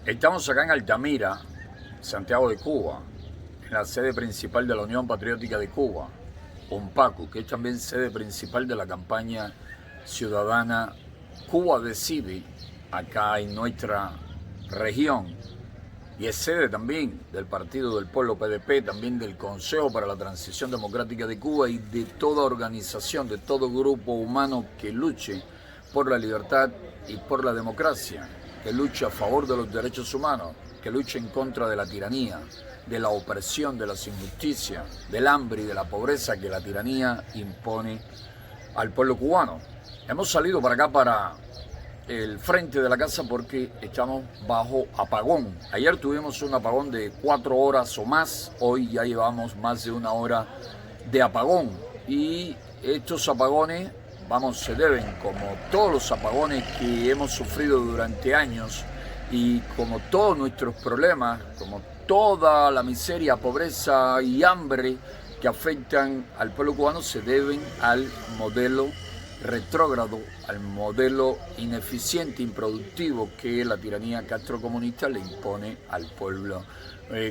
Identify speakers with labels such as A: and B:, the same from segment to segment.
A: Estamos acá en Altamira, Santiago de Cuba, en la sede principal de la Unión Patriótica de Cuba, UNPACU, que es también sede principal de la campaña ciudadana Cuba Decide, acá en nuestra región, y es sede también del Partido del Pueblo PDP, también del Consejo para la Transición Democrática de Cuba y de toda organización, de todo grupo humano que luche por la libertad y por la democracia, que luche a favor de los derechos humanos, que luche en contra de la tiranía, de la opresión, de las injusticias, del hambre y de la pobreza que la tiranía impone al pueblo cubano. Hemos salido para acá, para el frente de la casa, porque estamos bajo apagón. Ayer tuvimos un apagón de 4 horas o más, hoy ya llevamos más de 1 hora de apagón. Y estos apagones, se deben, como todos los apagones que hemos sufrido durante años, y como todos nuestros problemas, como toda la miseria, pobreza y hambre que afectan al pueblo cubano, se deben al modelo retrógrado, al modelo ineficiente, improductivo que la tiranía castrocomunista le impone al pueblo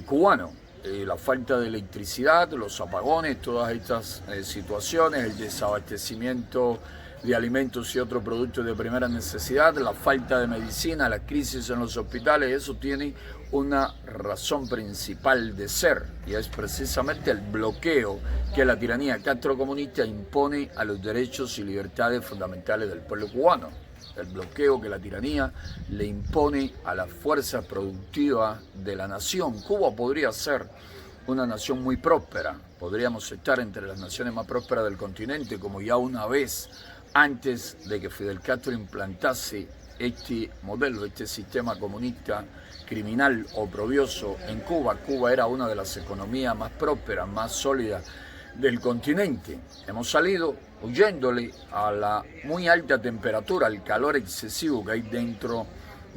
A: cubano. La falta de electricidad, los apagones, todas estas situaciones, el desabastecimiento de alimentos y otros productos de primera necesidad, la falta de medicina, la crisis en los hospitales, eso tiene una razón principal de ser, y es precisamente el bloqueo que la tiranía castrocomunista impone a los derechos y libertades fundamentales del pueblo cubano. El bloqueo que la tiranía le impone a las fuerzas productivas de la nación. Cuba podría ser una nación muy próspera, podríamos estar entre las naciones más prósperas del continente, como ya una vez antes de que Fidel Castro implantase este modelo, este sistema comunista criminal oprobioso en Cuba. Cuba era una de las economías más prósperas, más sólidas del continente. Hemos salido huyéndole a la muy alta temperatura, al calor excesivo que hay dentro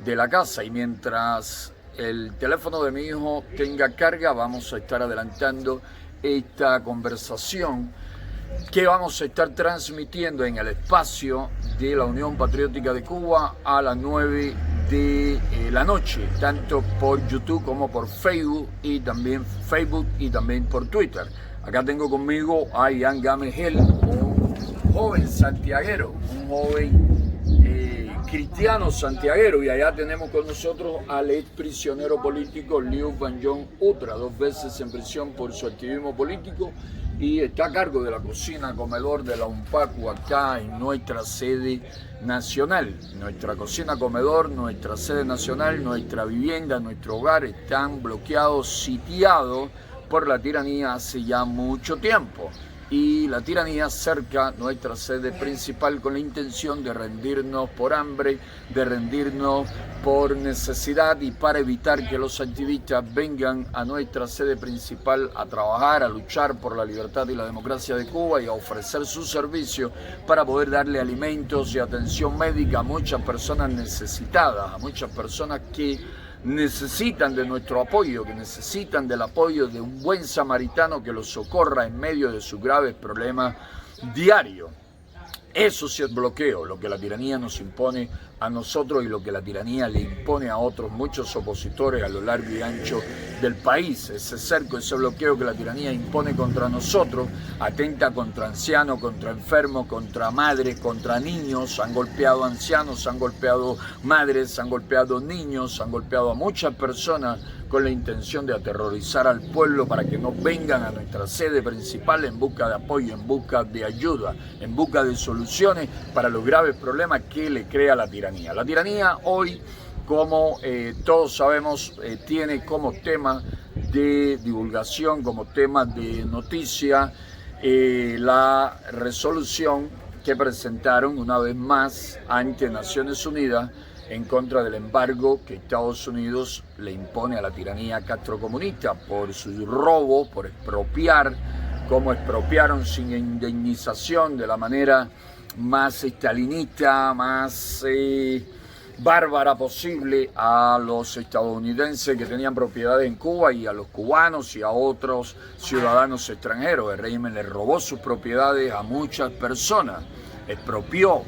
A: de la casa, y mientras el teléfono de mi hijo tenga carga, vamos a estar adelantando esta conversación que vamos a estar transmitiendo en el espacio de la Unión Patriótica de Cuba a las 9 de la noche, tanto por YouTube como por Facebook y también por Twitter. Acá tengo conmigo a Ian Gamegel, un joven santiaguero, un joven cristiano santiaguero, y allá tenemos con nosotros al ex prisionero político Liu Van-Yon Utra, 2 veces en prisión por su activismo político, y está a cargo de la cocina comedor de la UNPACU acá en nuestra sede nacional. Nuestra cocina comedor, nuestra sede nacional, nuestra vivienda, nuestro hogar están bloqueados, sitiados por la tiranía hace ya mucho tiempo. Y la tiranía cerca nuestra sede principal con la intención de rendirnos por hambre, de rendirnos por necesidad, y para evitar que los activistas vengan a nuestra sede principal a trabajar, a luchar por la libertad y la democracia de Cuba y a ofrecer su servicio para poder darle alimentos y atención médica a muchas personas necesitadas, a muchas personas que necesitan de nuestro apoyo, que necesitan del apoyo de un buen samaritano que los socorra en medio de sus graves problemas diarios. Eso sí es bloqueo, lo que la tiranía nos impone a nosotros y lo que la tiranía le impone a otros muchos opositores a lo largo y ancho del país. Ese cerco, ese bloqueo que la tiranía impone contra nosotros, atenta contra ancianos, contra enfermos, contra madres, contra niños. Han golpeado ancianos, han golpeado madres, han golpeado niños, han golpeado a muchas personas con la intención de aterrorizar al pueblo para que no vengan a nuestra sede principal en busca de apoyo, en busca de ayuda, en busca de soluciones para los graves problemas que le crea la tiranía. La tiranía hoy, como todos sabemos, tiene como tema de divulgación, como tema de noticia, la resolución que presentaron una vez más ante Naciones Unidas en contra del embargo que Estados Unidos le impone a la tiranía castrocomunista por su robo, por expropiar, como expropiaron sin indemnización de la manera más estalinista, más bárbara posible a los estadounidenses que tenían propiedades en Cuba y a los cubanos y a otros ciudadanos extranjeros. El régimen le robó sus propiedades a muchas personas, expropió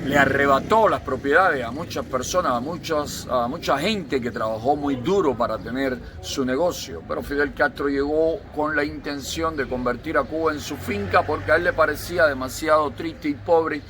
A: le arrebató las propiedades a muchas personas, a mucha gente que trabajó muy duro para tener su negocio. Pero Fidel Castro llegó con la intención de convertir a Cuba en su finca porque a él le parecía demasiado triste y pobre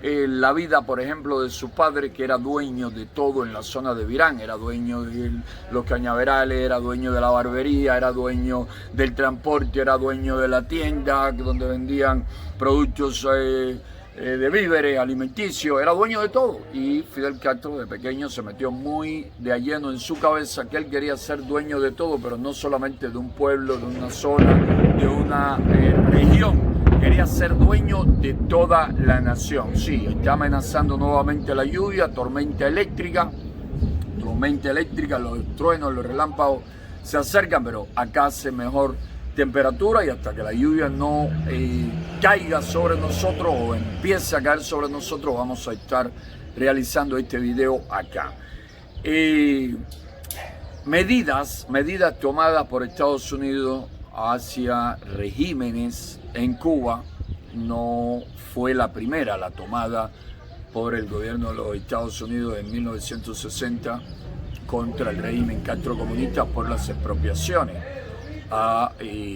A: la vida, por ejemplo, de su padre, que era dueño de todo en la zona de Virán, era dueño de los cañaverales, era dueño de la barbería, era dueño del transporte, era dueño de la tienda donde vendían productos de víveres, alimenticios, era dueño de todo. Y Fidel Castro de pequeño se metió muy de lleno en su cabeza que él quería ser dueño de todo, pero no solamente de un pueblo, de una zona, de una región. Quería ser dueño de toda la nación. Sí, está amenazando nuevamente la lluvia, tormenta eléctrica, los truenos, los relámpagos se acercan, pero acá hace mejor temperatura y hasta que la lluvia no caiga sobre nosotros o empiece a caer sobre nosotros, vamos a estar realizando este video acá. Medidas tomadas por Estados Unidos hacia regímenes en Cuba, no fue la primera, la tomada por el gobierno de los Estados Unidos en 1960 contra el régimen castrocomunista por las expropiaciones a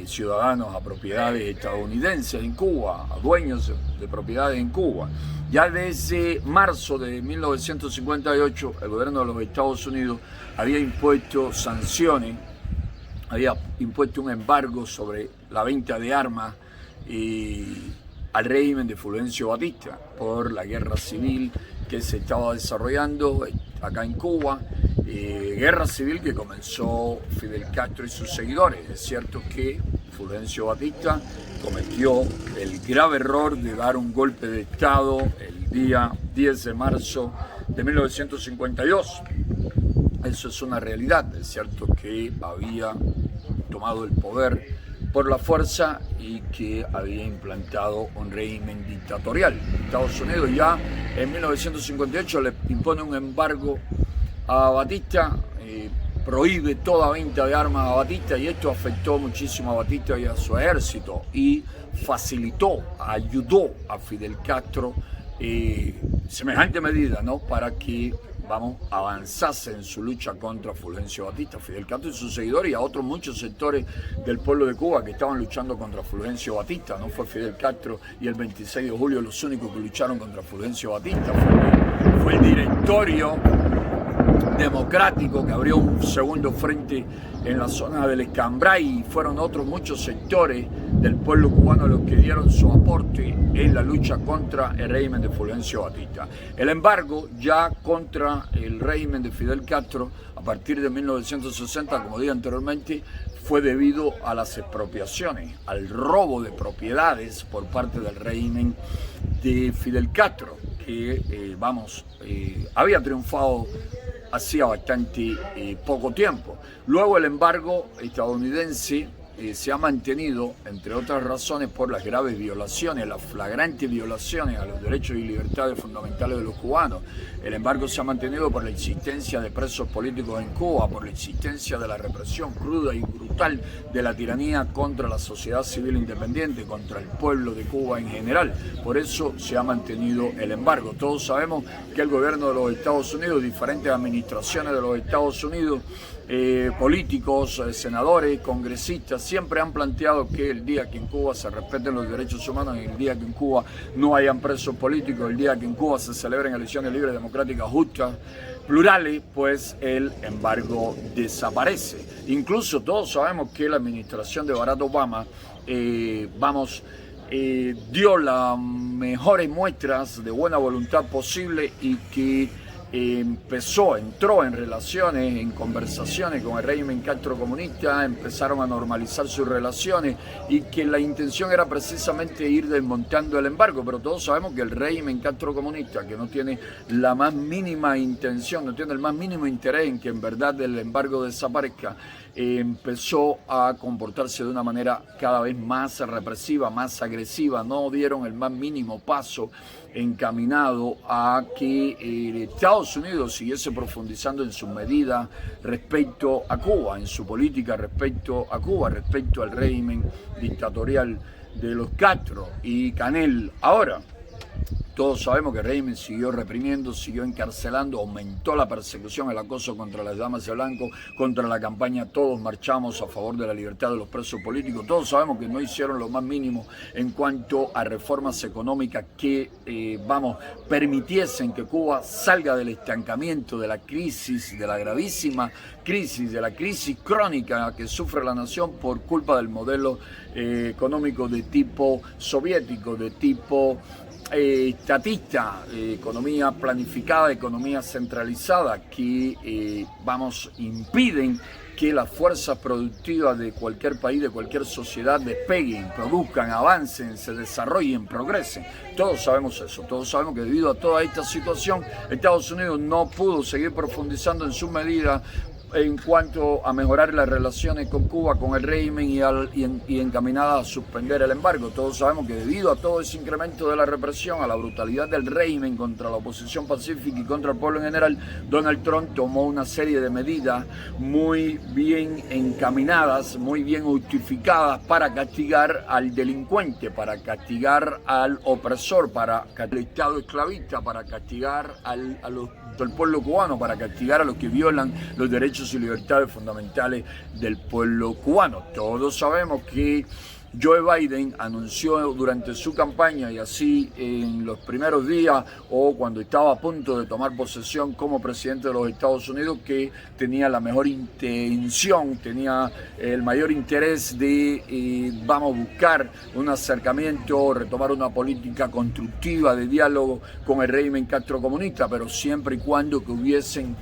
A: ciudadanos, a propiedades estadounidenses en Cuba, a dueños de propiedades en Cuba. Ya desde marzo de 1958 el gobierno de los Estados Unidos había impuesto sanciones, había impuesto un embargo sobre la venta de armas al régimen de Fulgencio Batista por la guerra civil que se estaba desarrollando acá en Cuba, guerra civil que comenzó Fidel Castro y sus seguidores. Es cierto que Fulgencio Batista cometió el grave error de dar un golpe de Estado el día 10 de marzo de 1952. Eso es una realidad. Es cierto que había tomado el poder por la fuerza y que había implantado un régimen dictatorial. Estados Unidos ya en 1958 le impone un embargo a Batista, prohíbe toda venta de armas a Batista, y esto afectó muchísimo a Batista y a su ejército y facilitó, ayudó a Fidel Castro semejante medida, ¿no?, para que avanzase en su lucha contra Fulgencio Batista, Fidel Castro y sus seguidores, y a otros muchos sectores del pueblo de Cuba que estaban luchando contra Fulgencio Batista. No fue Fidel Castro y el 26 de julio los únicos que lucharon contra Fulgencio Batista, fue el directorio democrático que abrió un segundo frente en la zona del Escambray, y fueron otros muchos sectores del pueblo cubano los que dieron su aporte en la lucha contra el régimen de Fulgencio Batista. El embargo ya contra el régimen de Fidel Castro a partir de 1960, como dije anteriormente, fue debido a las expropiaciones, al robo de propiedades por parte del régimen de Fidel Castro, que había triunfado hacía bastante poco tiempo. Luego el embargo estadounidense se ha mantenido, entre otras razones, por las graves violaciones, las flagrantes violaciones a los derechos y libertades fundamentales de los cubanos. El embargo se ha mantenido por la existencia de presos políticos en Cuba, por la existencia de la represión cruda y brutal de la tiranía contra la sociedad civil independiente, contra el pueblo de Cuba en general. Por eso se ha mantenido el embargo. Todos sabemos que el gobierno de los Estados Unidos, diferentes administraciones de los Estados Unidos, políticos, senadores, congresistas, siempre han planteado que el día que en Cuba se respeten los derechos humanos, el día que en Cuba no hayan presos políticos, el día que en Cuba se celebren elecciones libres, democráticas, justas, plurales, pues el embargo desaparece. Incluso todos sabemos que la administración de Barack Obama dio las mejores muestras de buena voluntad posible y que entró en relaciones, en conversaciones con el régimen castrocomunista, empezaron a normalizar sus relaciones, y que la intención era precisamente ir desmontando el embargo. Pero todos sabemos que el régimen castrocomunista, que no tiene la más mínima intención, no tiene el más mínimo interés en que en verdad el embargo desaparezca, empezó a comportarse de una manera cada vez más represiva, más agresiva. No dieron el más mínimo paso encaminado a que Estados Unidos siguiese profundizando en sus medidas respecto a Cuba, en su política respecto a Cuba, respecto al régimen dictatorial de los Castro y Canel. Ahora, Todos sabemos que el régimen siguió reprimiendo, siguió encarcelando, aumentó la persecución, el acoso contra las damas de blanco, contra la campaña. Todos marchamos a favor de la libertad de los presos políticos. Todos sabemos que no hicieron lo más mínimo en cuanto a reformas económicas que, permitiesen que Cuba salga del estancamiento, de la crisis, de la gravísima crisis, de la crisis crónica que sufre la nación por culpa del modelo económico de tipo soviético, de tipo estatista, economía planificada, economía centralizada, que impiden que las fuerzas productivas de cualquier país, de cualquier sociedad despeguen, produzcan, avancen, se desarrollen, progresen. Todos sabemos eso, todos sabemos que debido a toda esta situación, Estados Unidos no pudo seguir profundizando en sus medidas en cuanto a mejorar las relaciones con Cuba, con el régimen y encaminada a suspender el embargo. Todos sabemos que debido a todo ese incremento de la represión, a la brutalidad del régimen contra la oposición pacífica y contra el pueblo en general, Donald Trump tomó una serie de medidas muy bien encaminadas, muy bien justificadas para castigar al delincuente, para castigar al opresor, para castigar al Estado esclavista, para castigar al pueblo cubano, para castigar a los que violan los derechos y libertades fundamentales del pueblo cubano. Todos sabemos que Joe Biden anunció durante su campaña y así en los primeros días o cuando estaba a punto de tomar posesión como presidente de los Estados Unidos que tenía la mejor intención, tenía el mayor interés de buscar un acercamiento, retomar una política constructiva de diálogo con el régimen castrocomunista, pero siempre y cuando que hubiesen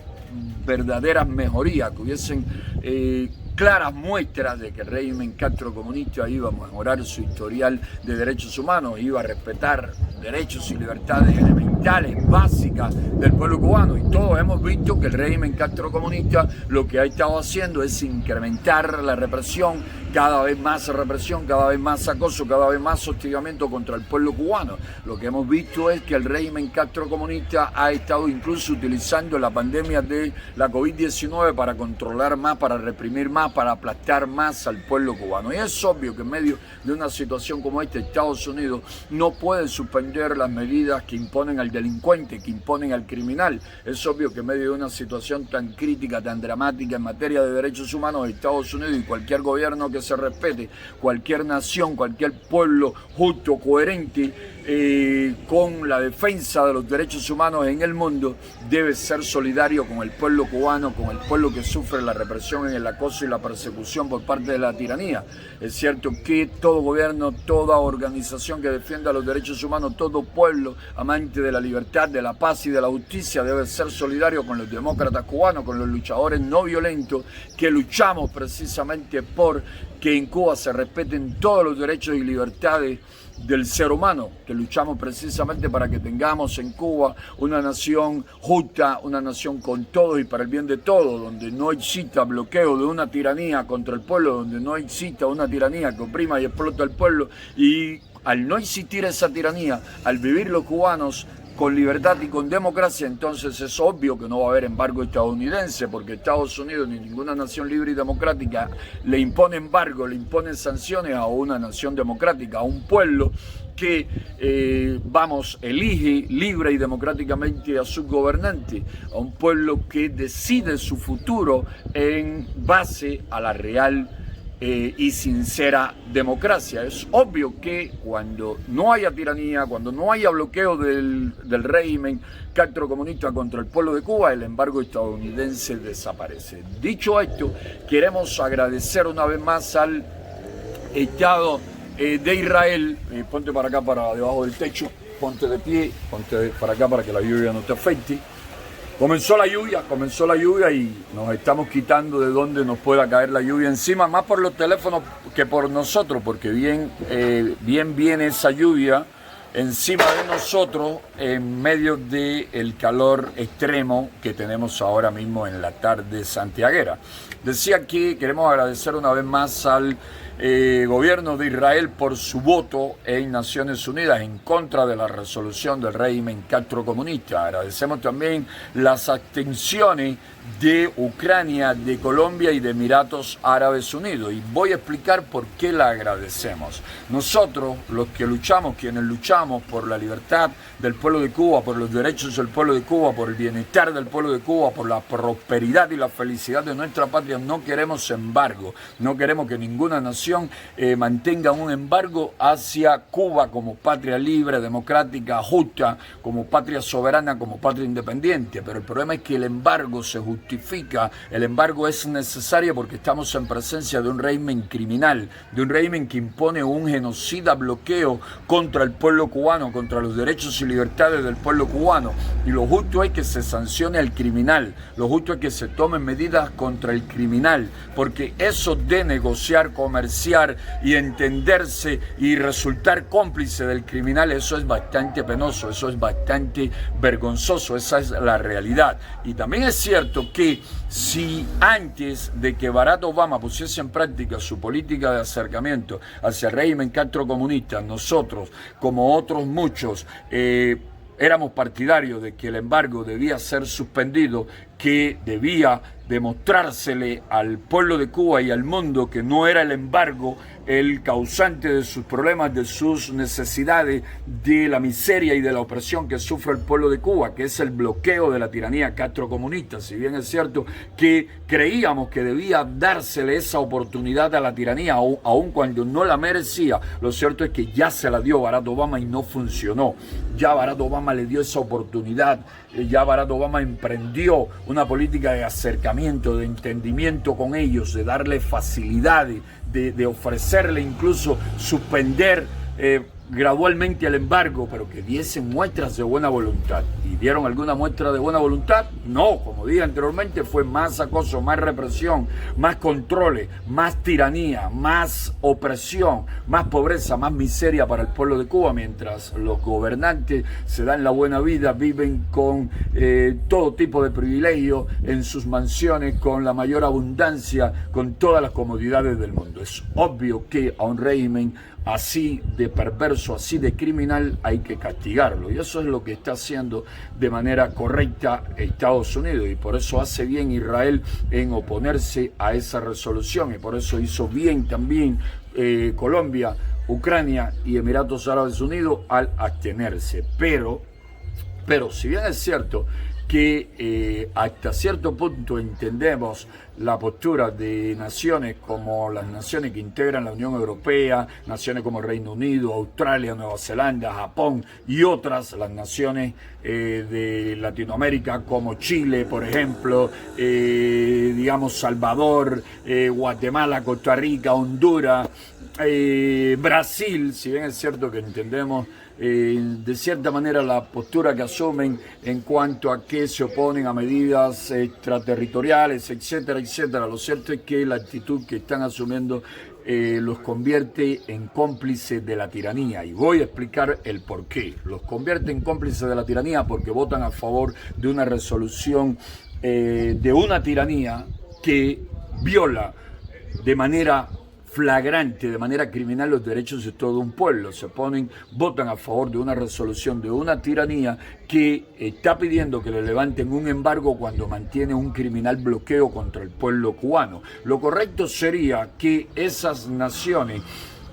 A: verdaderas mejorías, que hubiesen claras muestras de que el régimen castrocomunista iba a mejorar su historial de derechos humanos, iba a respetar derechos y libertades elementales, básicas del pueblo cubano. Y todos hemos visto que el régimen castrocomunista lo que ha estado haciendo es incrementar la represión, cada vez más represión, cada vez más acoso, cada vez más hostigamiento contra el pueblo cubano. Lo que hemos visto es que el régimen castrocomunista ha estado incluso utilizando la pandemia de la COVID-19 para controlar más, para reprimir más, para aplastar más al pueblo cubano. Y es obvio que en medio de una situación como esta, Estados Unidos no puede suspender las medidas que imponen al delincuente, que imponen al criminal. Es obvio que en medio de una situación tan crítica, tan dramática en materia de derechos humanos, Estados Unidos y cualquier gobierno que se respete, cualquier nación, cualquier pueblo justo, coherente, con la defensa de los derechos humanos en el mundo, debe ser solidario con el pueblo cubano, con el pueblo que sufre la represión, el acoso y la persecución por parte de la tiranía. Es cierto que todo gobierno, toda organización que defienda los derechos humanos, todo pueblo amante de la libertad, de la paz y de la justicia debe ser solidario con los demócratas cubanos, con los luchadores no violentos que luchamos precisamente por que en Cuba se respeten todos los derechos y libertades del ser humano, que luchamos precisamente para que tengamos en Cuba una nación justa, una nación con todos y para el bien de todos, donde no exista bloqueo de una tiranía contra el pueblo, donde no exista una tiranía que oprima y explota al pueblo. Y al no existir esa tiranía, al vivir los cubanos con libertad y con democracia, entonces es obvio que no va a haber embargo estadounidense, porque Estados Unidos ni ninguna nación libre y democrática le impone embargo, le impone sanciones a una nación democrática, a un pueblo que elige libre y democráticamente a sus gobernantes, a un pueblo que decide su futuro en base a la real y sincera democracia. Es obvio que cuando no haya tiranía, cuando no haya bloqueo del régimen castrocomunista contra el pueblo de Cuba, el embargo estadounidense desaparece. Dicho esto, queremos agradecer una vez más al Estado de Israel. Ponte para acá, para debajo del techo, ponte de pie, ponte para acá para que la lluvia no te afecte. Comenzó la lluvia y nos estamos quitando de donde nos pueda caer la lluvia encima, más por los teléfonos que por nosotros, porque bien viene esa lluvia encima de nosotros en medio del calor extremo que tenemos ahora mismo en la tarde santiaguera. Decía que queremos agradecer una vez más al gobierno de Israel por su voto en Naciones Unidas en contra de la resolución del régimen castrocomunista. Agradecemos también las abstenciones de Ucrania, de Colombia y de Emiratos Árabes Unidos. Y voy a explicar por qué la agradecemos. Nosotros, los que luchamos, quienes luchamos luchamos por la libertad del pueblo de Cuba, por los derechos del pueblo de Cuba, por el bienestar del pueblo de Cuba, por la prosperidad y la felicidad de nuestra patria, no queremos embargo, no queremos que ninguna nación mantenga un embargo hacia Cuba como patria libre, democrática, justa, como patria soberana, como patria independiente. Pero el problema es que el embargo se justifica, el embargo es necesario porque estamos en presencia de un régimen criminal, de un régimen que impone un genocida bloqueo contra el pueblo cubano, contra los derechos y libertades del pueblo cubano. Y lo justo es que se sancione al criminal, lo justo es que se tomen medidas contra el criminal, porque eso de negociar, comerciar y entenderse y resultar cómplice del criminal, eso es bastante penoso, eso es bastante vergonzoso, esa es la realidad. Y también es cierto que si antes de que Barack Obama pusiese en práctica su política de acercamiento hacia el régimen castrocomunista, nosotros, como otros muchos, éramos partidarios de que el embargo debía ser suspendido, que debía demostrársele al pueblo de Cuba y al mundo que no era el embargo el causante de sus problemas, de sus necesidades, de la miseria y de la opresión que sufre el pueblo de Cuba, que es el bloqueo de la tiranía castrocomunista. Si bien es cierto que creíamos que debía dársele esa oportunidad a la tiranía, aun cuando no la merecía, lo cierto es que ya se la dio Barack Obama y no funcionó. Ya Barack Obama le dio esa oportunidad, ya Barack Obama emprendió una política de acercamiento, de entendimiento con ellos, de darle facilidades, de ofrecerle incluso suspender gradualmente el embargo, pero que diesen muestras de buena voluntad. ¿Y dieron alguna muestra de buena voluntad? No, como dije anteriormente, fue más acoso, más represión, más controles, más tiranía, más opresión, más pobreza, más miseria para el pueblo de Cuba, mientras los gobernantes se dan la buena vida, viven con todo tipo de privilegios en sus mansiones, con la mayor abundancia, con todas las comodidades del mundo. Es obvio que a un régimen así de perverso, así de criminal, hay que castigarlo. Y eso es lo que está haciendo de manera correcta Estados Unidos. Y por eso hace bien Israel en oponerse a esa resolución. Y por eso hizo bien también Colombia, Ucrania y Emiratos Árabes Unidos al abstenerse. Pero si bien es cierto que hasta cierto punto entendemos la postura de naciones como las naciones que integran la Unión Europea, naciones como Reino Unido, Australia, Nueva Zelanda, Japón y otras, las naciones de Latinoamérica como Chile, por ejemplo, digamos Salvador, Guatemala, Costa Rica, Honduras, Brasil, si bien es cierto que entendemos de cierta manera la postura que asumen en cuanto a que se oponen a medidas extraterritoriales, etcétera, etcétera. Lo cierto es que la actitud que están asumiendo los convierte en cómplices de la tiranía. Y voy a explicar el por qué. Los convierte en cómplices de la tiranía porque votan a favor de una resolución de una tiranía que viola de manera flagrante, de manera criminal, los derechos de todo un pueblo. Votan a favor de una resolución de una tiranía que está pidiendo que le levanten un embargo cuando mantiene un criminal bloqueo contra el pueblo cubano. Lo correcto sería que esas naciones,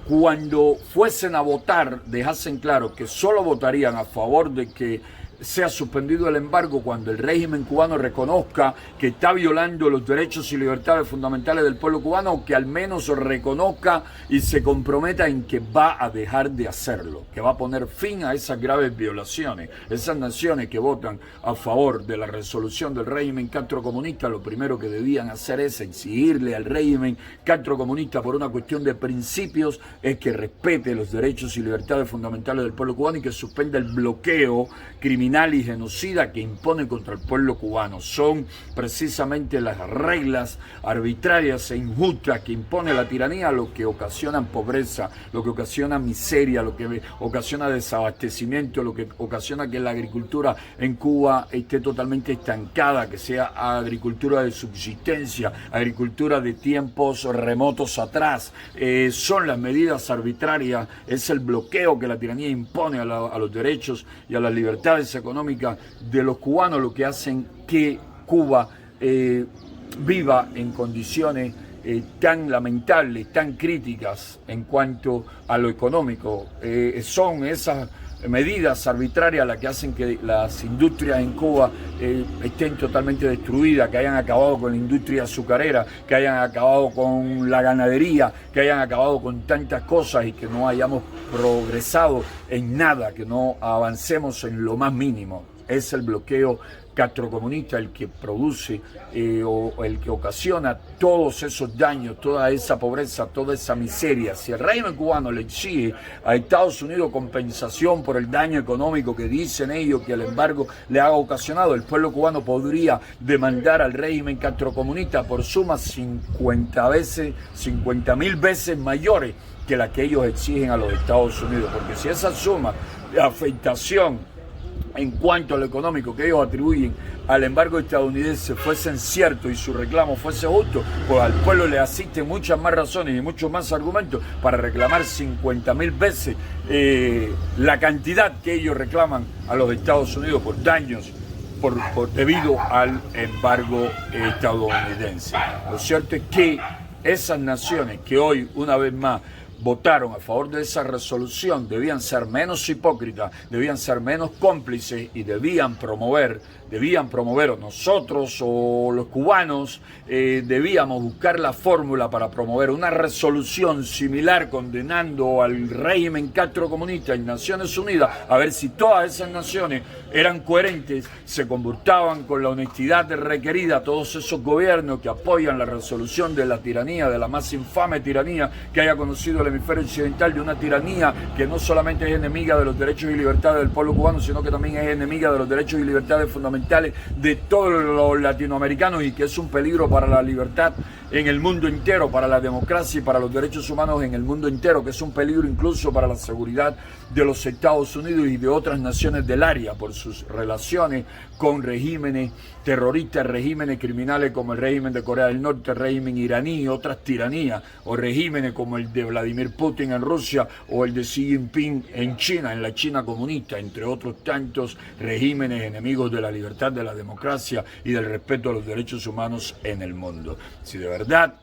A: cuando fuesen a votar, dejasen claro que solo votarían a favor de que sea suspendido el embargo cuando el régimen cubano reconozca que está violando los derechos y libertades fundamentales del pueblo cubano, o que al menos reconozca y se comprometa en que va a dejar de hacerlo, que va a poner fin a esas graves violaciones. Esas naciones que votan a favor de la resolución del régimen castrocomunista, lo primero que debían hacer es exigirle al régimen castrocomunista, por una cuestión de principios, es que respete los derechos y libertades fundamentales del pueblo cubano y que suspenda el bloqueo criminal y genocida que impone contra el pueblo cubano. Son precisamente las reglas arbitrarias e injustas que impone la tiranía lo que ocasionan pobreza, lo que ocasiona miseria, lo que ocasiona desabastecimiento, lo que ocasiona que la agricultura en Cuba esté totalmente estancada, que sea agricultura de subsistencia, agricultura de tiempos remotos atrás. Son las medidas arbitrarias, es el bloqueo que la tiranía impone a los derechos y a las libertades económicas de los cubanos lo que hacen que Cuba viva en condiciones tan lamentables, tan críticas en cuanto a lo económico. Son esas medidas arbitrarias las que hacen que las industrias en Cuba estén totalmente destruidas, que hayan acabado con la industria azucarera, que hayan acabado con la ganadería, que hayan acabado con tantas cosas y que no hayamos progresado en nada, que no avancemos en lo más mínimo. Es el bloqueo castrocomunista el que produce o el que ocasiona todos esos daños, toda esa pobreza, toda esa miseria. Si el régimen cubano le exige a Estados Unidos compensación por el daño económico que dicen ellos que el embargo le ha ocasionado, el pueblo cubano podría demandar al régimen castrocomunista por sumas 50.000 veces mayores que la que ellos exigen a los Estados Unidos, porque si esa suma de afectación en cuanto a lo económico que ellos atribuyen al embargo estadounidense fuesen cierto y su reclamo fuese justo, pues al pueblo le asisten muchas más razones y muchos más argumentos para reclamar 50.000 veces la cantidad que ellos reclaman a los Estados Unidos por daños debido al embargo estadounidense. Lo cierto es que esas naciones que hoy, una vez más, votaron a favor de esa resolución debían ser menos hipócritas, debían ser menos cómplices y debían promover, o nosotros o los cubanos debíamos buscar la fórmula para promover una resolución similar condenando al régimen castrocomunista en Naciones Unidas, a ver si todas esas naciones eran coherentes, se comportaban con la honestidad requerida, todos esos gobiernos que apoyan la resolución de la tiranía, de la más infame tiranía que haya conocido el hemisferio occidental, de una tiranía que no solamente es enemiga de los derechos y libertades del pueblo cubano, sino que también es enemiga de los derechos y libertades fundamentales de todos los latinoamericanos y que es un peligro para la libertad en el mundo entero, para la democracia y para los derechos humanos en el mundo entero, que es un peligro incluso para la seguridad de los Estados Unidos y de otras naciones del área por sus relaciones con regímenes terroristas, regímenes criminales como el régimen de Corea del Norte, el régimen iraní y otras tiranías, o regímenes como el de Vladimir Putin en Rusia o el de Xi Jinping en China, en la China comunista, entre otros tantos regímenes enemigos de la libertad, de la democracia y del respeto a los derechos humanos en el mundo. Si de verdad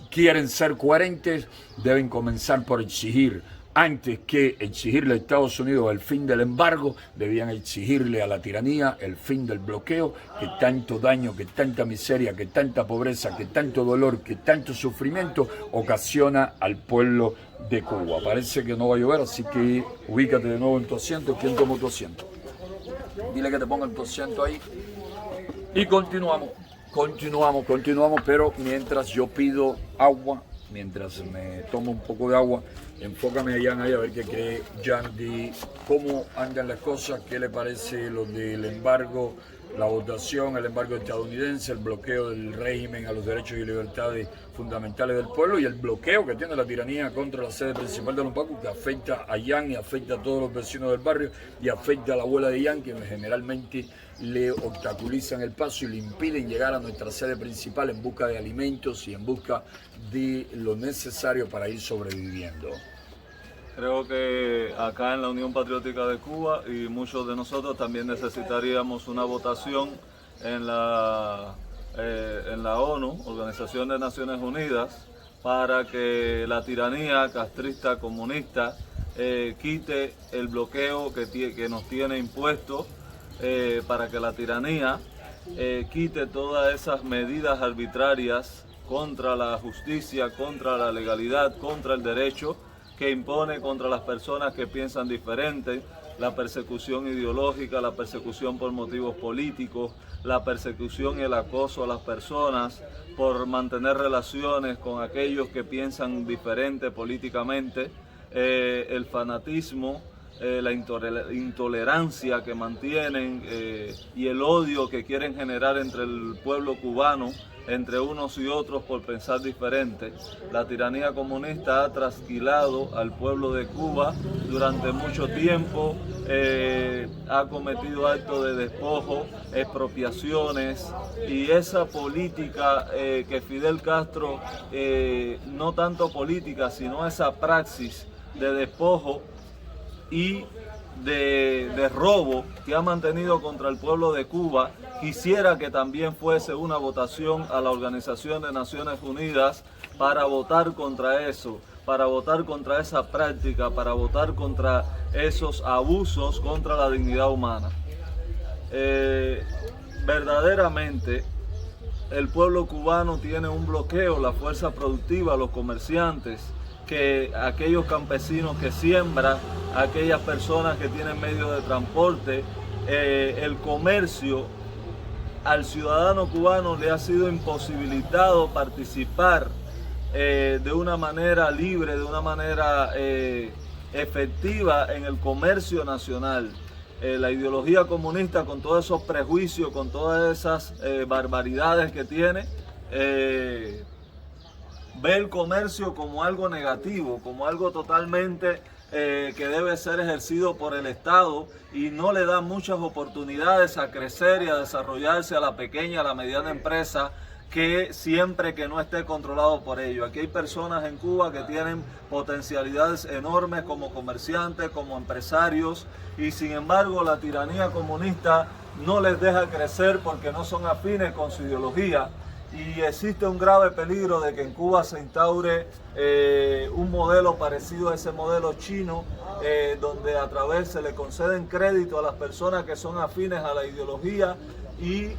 A: quieren ser coherentes, deben comenzar por exigir, antes que exigirle a Estados Unidos el fin del embargo, debían exigirle a la tiranía el fin del bloqueo, que tanto daño, que tanta miseria, que tanta pobreza, que tanto dolor, que tanto sufrimiento ocasiona al pueblo de Cuba. Parece que no va a llover, así que ubícate de nuevo en tu asiento. ¿Quién tomó tu asiento? Dile que te pongan tu asiento ahí y continuamos, pero mientras yo pido agua, mientras me tomo un poco de agua, enfócame a Jan ahí a ver qué cree Jan de cómo andan las cosas, qué le parece lo del embargo, la votación, el embargo estadounidense, el bloqueo del régimen a los derechos y libertades fundamentales del pueblo y el bloqueo que tiene la tiranía contra la sede principal de los Pacos, que afecta a Jan y afecta a todos los vecinos del barrio y afecta a la abuela de Jan, que generalmente le obstaculizan el paso y le impiden llegar a nuestra sede principal en busca de alimentos y en busca de lo necesario para ir sobreviviendo.
B: Creo que acá en la Unión Patriótica de Cuba y muchos de nosotros también necesitaríamos una votación en la ONU, Organización de Naciones Unidas, para que la tiranía castrista comunista quite el bloqueo que nos tiene impuesto, para que la tiranía quite todas esas medidas arbitrarias contra la justicia, contra la legalidad, contra el derecho, que impone contra las personas que piensan diferente, la persecución ideológica, la persecución por motivos políticos, la persecución y el acoso a las personas por mantener relaciones con aquellos que piensan diferente políticamente, el fanatismo, la intolerancia que mantienen y el odio que quieren generar entre el pueblo cubano, entre unos y otros por pensar diferente. La tiranía comunista ha trasquilado al pueblo de Cuba durante mucho tiempo, ha cometido actos de despojo, expropiaciones, y esa política que Fidel Castro, no tanto política, sino esa praxis de despojo y de robo que ha mantenido contra el pueblo de Cuba, quisiera que también fuese una votación a la Organización de Naciones Unidas para votar contra eso, para votar contra esa práctica, para votar contra esos abusos contra la dignidad humana. Verdaderamente el pueblo cubano tiene un bloqueo, la fuerza productiva, los comerciantes, que aquellos campesinos que siembran, aquellas personas que tienen medios de transporte, el comercio. Al ciudadano cubano le ha sido imposibilitado participar de una manera libre, de una manera efectiva en el comercio nacional. La ideología comunista, con todos esos prejuicios, con todas esas barbaridades que tiene, ve el comercio como algo negativo, como algo totalmente que debe ser ejercido por el Estado, y no le da muchas oportunidades a crecer y a desarrollarse a la pequeña, a la mediana empresa, que siempre que no esté controlado por ello. Aquí hay personas en Cuba que tienen potencialidades enormes como comerciantes, como empresarios, y sin embargo la tiranía comunista no les deja crecer porque no son afines con su ideología. Y existe un grave peligro de que en Cuba se instaure un modelo parecido a ese modelo chino, donde a través se le conceden crédito a las personas que son afines a la ideología y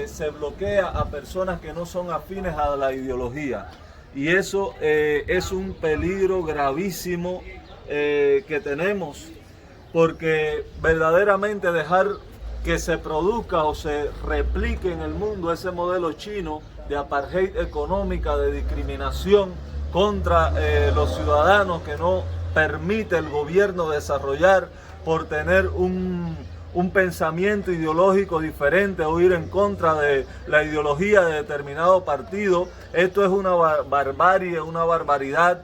B: se bloquea a personas que no son afines a la ideología. Y eso es un peligro gravísimo que tenemos, porque verdaderamente dejar que se produzca o se replique en el mundo ese modelo chino de apartheid económica, de discriminación contra los ciudadanos, que no permite el gobierno desarrollar por tener un pensamiento ideológico diferente o ir en contra de la ideología de determinado partido. Esto es una barbarie, una barbaridad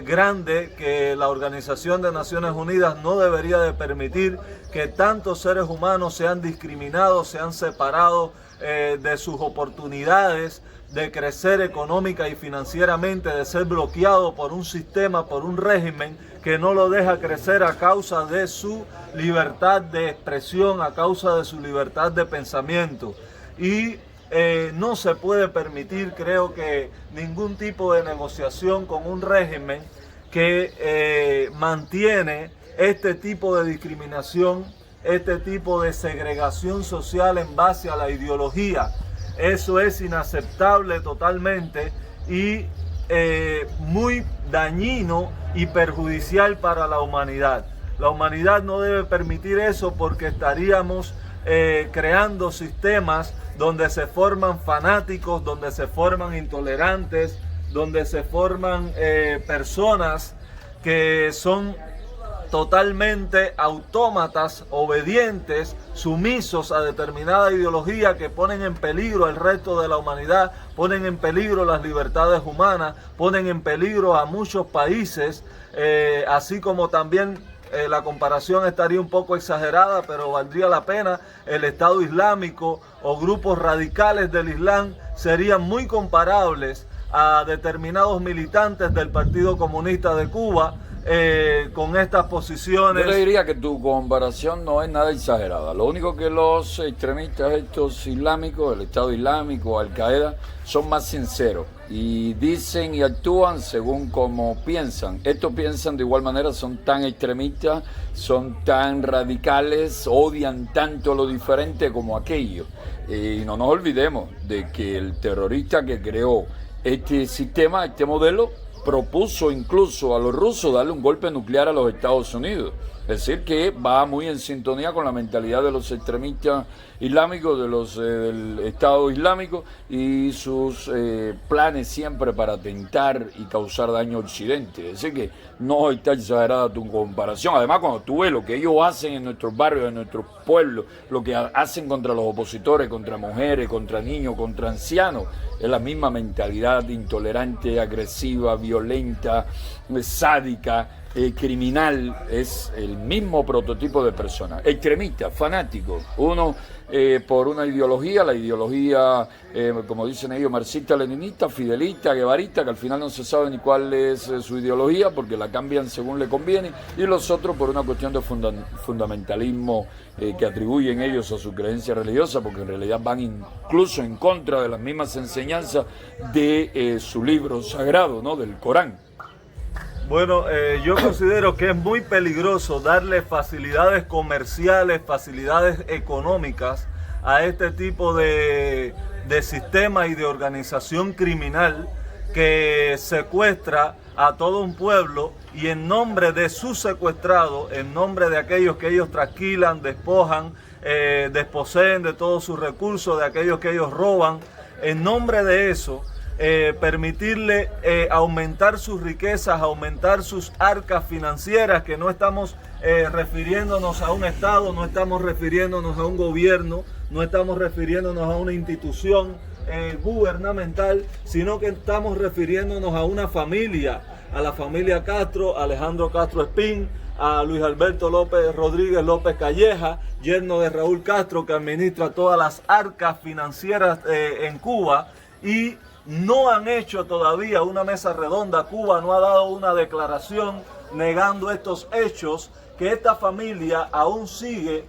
B: grande, que la Organización de Naciones Unidas no debería de permitir que tantos seres humanos sean discriminados, sean separados de sus oportunidades de crecer económica y financieramente, de ser bloqueado por un sistema, por un régimen que no lo deja crecer a causa de su libertad de expresión, a causa de su libertad de pensamiento. Y no se puede permitir, creo que, ningún tipo de negociación con un régimen que mantiene este tipo de discriminación, este tipo de segregación social en base a la ideología. Eso es inaceptable totalmente y muy dañino y perjudicial para la humanidad. La humanidad no debe permitir eso, porque estaríamos creando sistemas donde se forman fanáticos, donde se forman intolerantes, donde se forman personas que son totalmente autómatas, obedientes, sumisos a determinada ideología, que ponen en peligro el resto de la humanidad, ponen en peligro las libertades humanas, ponen en peligro a muchos países, así como también la comparación estaría un poco exagerada, pero valdría la pena. El Estado Islámico o grupos radicales del Islam serían muy comparables a determinados militantes del Partido Comunista de Cuba, con estas posiciones.
A: Yo le diría que tu comparación no es nada exagerada. Lo único que los extremistas estos islámicos, el Estado Islámico, Al-Qaeda, son más sinceros y dicen y actúan según como piensan. Estos piensan de igual manera, son tan extremistas, son tan radicales, odian tanto lo diferente como aquello. Y no nos olvidemos de que el terrorista que creó este sistema, este modelo, propuso incluso a los rusos darle un golpe nuclear a los Estados Unidos. Es decir, que va muy en sintonía con la mentalidad de los extremistas islámicos, de los del Estado Islámico, y sus planes siempre para atentar y causar daño a Occidente. Es decir, que no está exagerada tu comparación. Además, cuando tú ves lo que ellos hacen en nuestros barrios, en nuestros pueblos, lo que hacen contra los opositores, contra mujeres, contra niños, contra ancianos, es la misma mentalidad intolerante, agresiva, violenta, sádica, criminal. Es el mismo prototipo de persona, extremista, fanático, uno por una ideología, la ideología, como dicen ellos, marxista-leninista, fidelista, guevarista, que al final no se sabe ni cuál es su ideología porque la cambian según le conviene, y los otros por una cuestión de fundamentalismo que atribuyen ellos a su creencia religiosa, porque en realidad van incluso en contra de las mismas enseñanzas de su libro sagrado, ¿no?, del Corán.
B: Bueno, yo considero que es muy peligroso darle facilidades comerciales, facilidades económicas a este tipo de sistema y de organización criminal que secuestra a todo un pueblo y en nombre de sus secuestrados, en nombre de aquellos que ellos trasquilan, despojan, desposeen de todos sus recursos, de aquellos que ellos roban, en nombre de eso, permitirle aumentar sus riquezas, aumentar sus arcas financieras, que no estamos refiriéndonos a un Estado, no estamos refiriéndonos a un gobierno, no estamos refiriéndonos a una institución gubernamental, sino que estamos refiriéndonos a una familia, a la familia Castro, Alejandro Castro Espín, a Luis Alberto López Rodríguez López Calleja, yerno de Raúl Castro, que administra todas las arcas financieras en Cuba, y no han hecho todavía una mesa redonda. Cuba no ha dado una declaración negando estos hechos, que esta familia aún sigue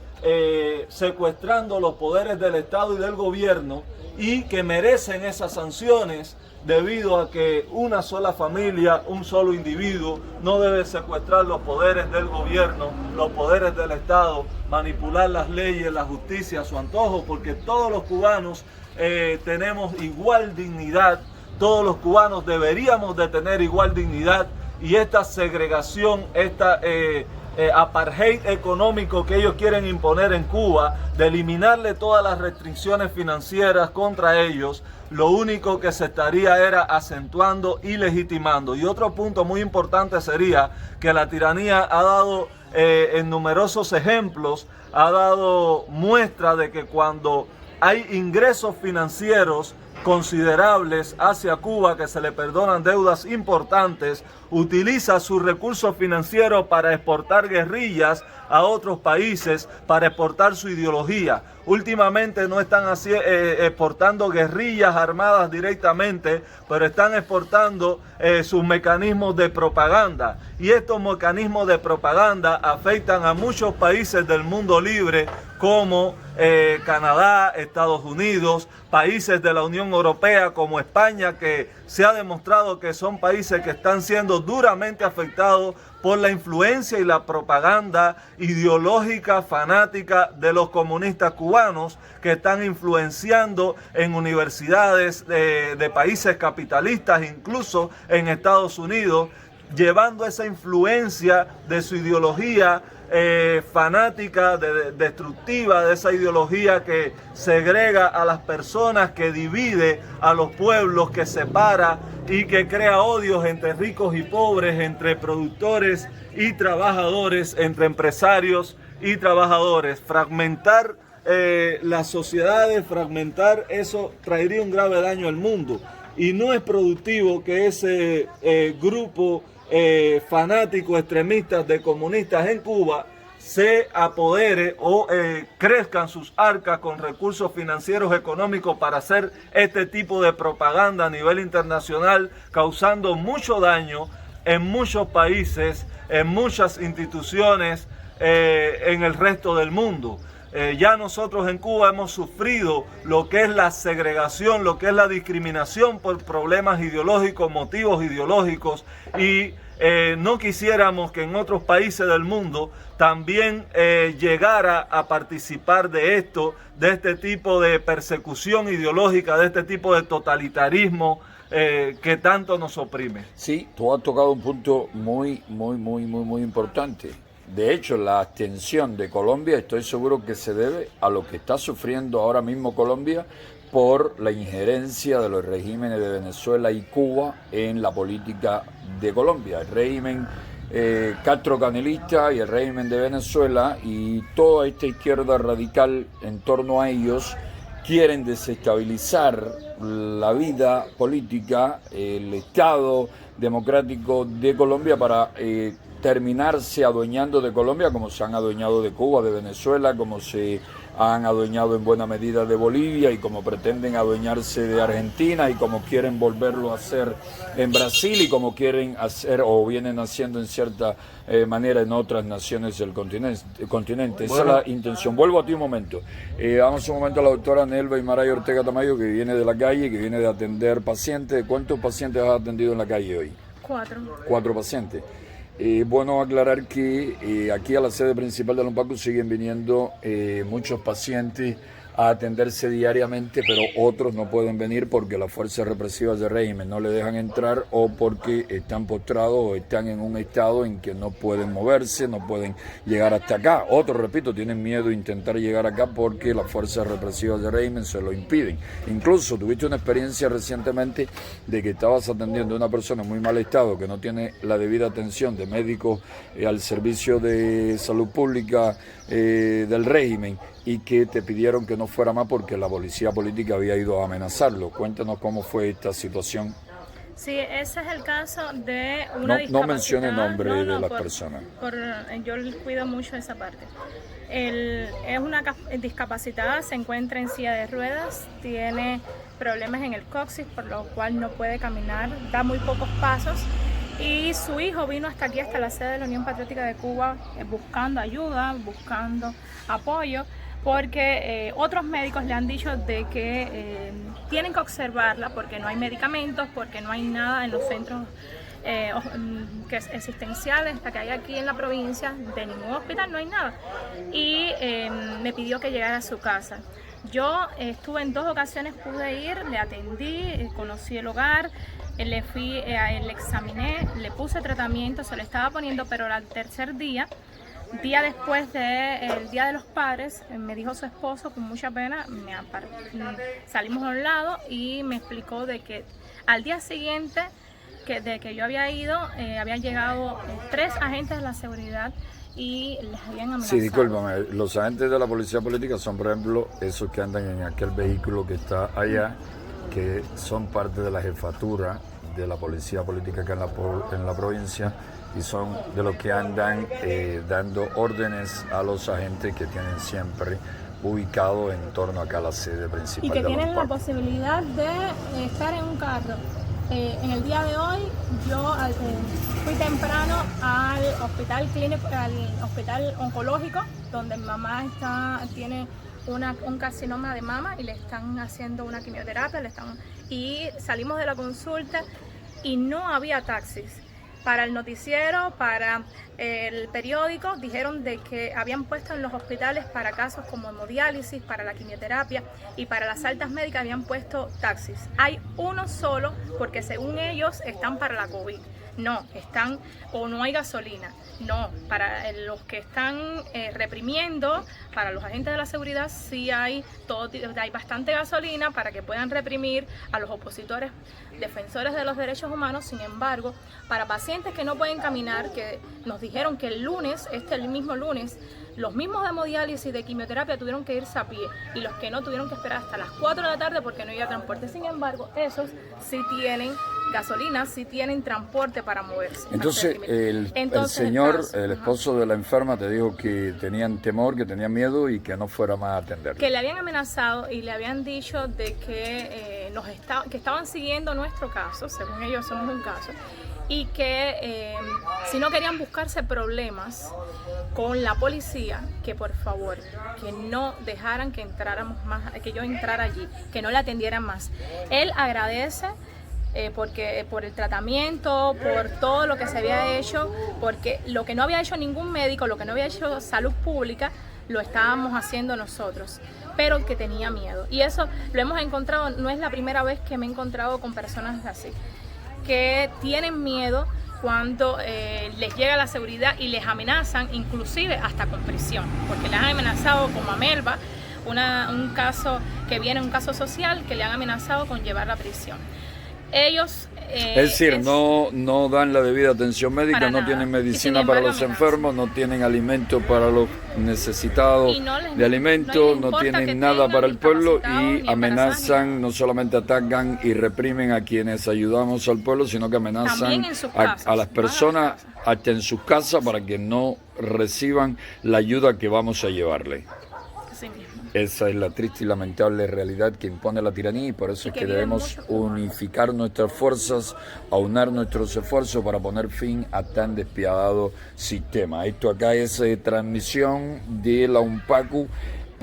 B: secuestrando los poderes del Estado y del gobierno, y que merecen esas sanciones debido a que una sola familia, un solo individuo, no debe secuestrar los poderes del gobierno, los poderes del Estado, manipular las leyes, la justicia a su antojo, porque todos los cubanos tenemos igual dignidad, todos los cubanos deberíamos de tener igual dignidad, y esta segregación, esta apartheid económico que ellos quieren imponer en Cuba, de eliminarle todas las restricciones financieras contra ellos, lo único que se estaría era acentuando y legitimando. Y otro punto muy importante sería que la tiranía ha dado en numerosos ejemplos, ha dado muestra de que cuando hay ingresos financieros considerables hacia Cuba, que se le perdonan deudas importantes, utiliza sus recursos financieros para exportar guerrillas a otros países, para exportar su ideología. Últimamente no están exportando guerrillas armadas directamente, pero están exportando sus mecanismos de propaganda. Y estos mecanismos de propaganda afectan a muchos países del mundo libre, como Canadá, Estados Unidos, países de la Unión Europea como España, que se ha demostrado que son países que están siendo duramente afectados por la influencia y la propaganda ideológica fanática de los comunistas cubanos, que están influenciando en universidades de países capitalistas, incluso en Estados Unidos, llevando esa influencia de su ideología fanática, destructiva, de esa ideología que segrega a las personas, que divide a los pueblos, que separa y que crea odios entre ricos y pobres, entre productores y trabajadores, entre empresarios y trabajadores. Fragmentar las sociedades, fragmentar eso traería un grave daño al mundo, y no es productivo que ese grupo fanáticos extremistas de comunistas en Cuba se apodere o crezcan sus arcas con recursos financieros económicos para hacer este tipo de propaganda a nivel internacional, causando mucho daño en muchos países, en muchas instituciones en el resto del mundo. Ya nosotros en Cuba hemos sufrido lo que es la segregación, lo que es la discriminación por problemas ideológicos, motivos ideológicos, y no quisiéramos que en otros países del mundo también llegara a participar de esto, de este tipo de persecución ideológica, de este tipo de totalitarismo que tanto nos oprime.
A: Sí, tú has tocado un punto muy importante. De hecho, la abstención de Colombia estoy seguro que se debe a lo que está sufriendo ahora mismo Colombia por la injerencia de los regímenes de Venezuela y Cuba en la política de Colombia. El régimen castrocanelista y el régimen de Venezuela y toda esta izquierda radical en torno a ellos quieren desestabilizar la vida política, el Estado democrático de Colombia para terminarse adueñando de Colombia como se han adueñado de Cuba, de Venezuela, como se han adueñado en buena medida de Bolivia y como pretenden adueñarse de Argentina y como quieren volverlo a hacer en Brasil y como quieren hacer o vienen haciendo en cierta manera en otras naciones del continente. Esa es la intención. Vuelvo a ti un momento. Vamos un momento a la doctora Nelva Imaray Ortega Tamayo, que viene de la calle, que viene de atender pacientes. ¿Cuántos pacientes has atendido en la calle hoy?
C: 4.
A: 4 pacientes. Bueno aclarar que aquí a la sede principal de la UNPACU siguen viniendo muchos pacientes a atenderse diariamente, pero otros no pueden venir porque las fuerzas represivas del régimen no le dejan entrar o porque están postrados o están en un estado en que no pueden moverse, no pueden llegar hasta acá. Otros, repito, tienen miedo de intentar llegar acá porque las fuerzas represivas del régimen se lo impiden. Incluso tuviste una experiencia recientemente de que estabas atendiendo a una persona en muy mal estado que no tiene la debida atención de médicos al servicio de salud pública del régimen y que te pidieron que no fuera más porque la policía política había ido a amenazarlo. Cuéntanos cómo fue esta situación.
C: Sí, ese es el caso de una discapacidad.
A: No mencione el nombre de las personas.
C: Yo cuido mucho esa parte. Es una discapacitada, se encuentra en silla de ruedas, tiene problemas en el coxis, por lo cual no puede caminar, da muy pocos pasos. Y su hijo vino hasta aquí, hasta la sede de la Unión Patriótica de Cuba, buscando ayuda, buscando apoyo, porque otros médicos le han dicho de que tienen que observarla porque no hay medicamentos, porque no hay nada en los centros existenciales que hay aquí en la provincia, de ningún hospital no hay nada. Y me pidió que llegara a su casa. Yo estuve en 2 ocasiones, pude ir, le atendí, conocí el hogar, le examiné, le puse tratamiento, se le estaba poniendo, pero al tercer día después del Día de los Padres, me dijo su esposo con mucha pena, salimos a un lado y me explicó de que al día siguiente de que yo había ido, habían llegado 3 agentes de la seguridad y les habían amenazado.
A: Sí, discúlpame, los agentes de la policía política son, por ejemplo, esos que andan en aquel vehículo que está allá, que son parte de la jefatura de la policía política acá en la provincia y son de los que andan dando órdenes a los agentes que tienen siempre ubicados en torno acá a la sede principal.
C: Y que
A: de
C: tienen la posibilidad de estar en un carro. En el día de hoy yo fui temprano al hospital clínico, al hospital oncológico, donde mi mamá tiene un carcinoma de mama y le están haciendo una quimioterapia, y salimos de la consulta y no había taxis. Para el noticiero, para el periódico, dijeron de que habían puesto en los hospitales para casos como hemodiálisis, para la quimioterapia y para las altas médicas habían puesto taxis. Hay uno solo porque según ellos están para la COVID. No, no hay gasolina. No, para los que están reprimiendo, para los agentes de la seguridad sí hay bastante gasolina para que puedan reprimir a los opositores, defensores de los derechos humanos. Sin embargo, para pacientes que no pueden caminar, que nos dijeron que el mismo lunes, los mismos de hemodiálisis y de quimioterapia tuvieron que irse a pie y los que no tuvieron que esperar hasta las 4 de la tarde porque no había transporte. Sin embargo, esos sí tienen gasolina, sí tienen transporte para moverse.
A: Entonces, el esposo de la enferma te dijo que tenían temor, que tenían miedo y que no fuera más a atender.
C: Que le habían amenazado y le habían dicho de que, que estaban siguiendo nuestro caso, según ellos somos un caso, y que si no querían buscarse problemas con la policía, que por favor, que no dejaran que entráramos más, que yo entrara allí, que no le atendieran más. Él agradece porque por el tratamiento, por todo lo que se había hecho, porque lo que no había hecho ningún médico, lo que no había hecho salud pública, lo estábamos haciendo nosotros, pero que tenía miedo. Y eso lo hemos encontrado, no es la primera vez que me he encontrado con personas así, que tienen miedo cuando les llega la seguridad y les amenazan, inclusive hasta con prisión, porque les han amenazado como a Melba, un caso que viene, un caso social, que le han amenazado con llevar a prisión. Ellos
A: es decir, no dan la debida atención médica, no tienen medicina para los enfermos, no tienen alimentos para los necesitados de alimentos, no tienen nada para el pueblo y amenazan, no solamente atacan y reprimen a quienes ayudamos al pueblo, sino que amenazan a las personas hasta en sus casas para que no reciban la ayuda que vamos a llevarle. Esa es la triste y lamentable realidad que impone la tiranía y por eso es que debemos unificar nuestras fuerzas, aunar nuestros esfuerzos para poner fin a tan despiadado sistema. Esto acá es transmisión de la UNPACU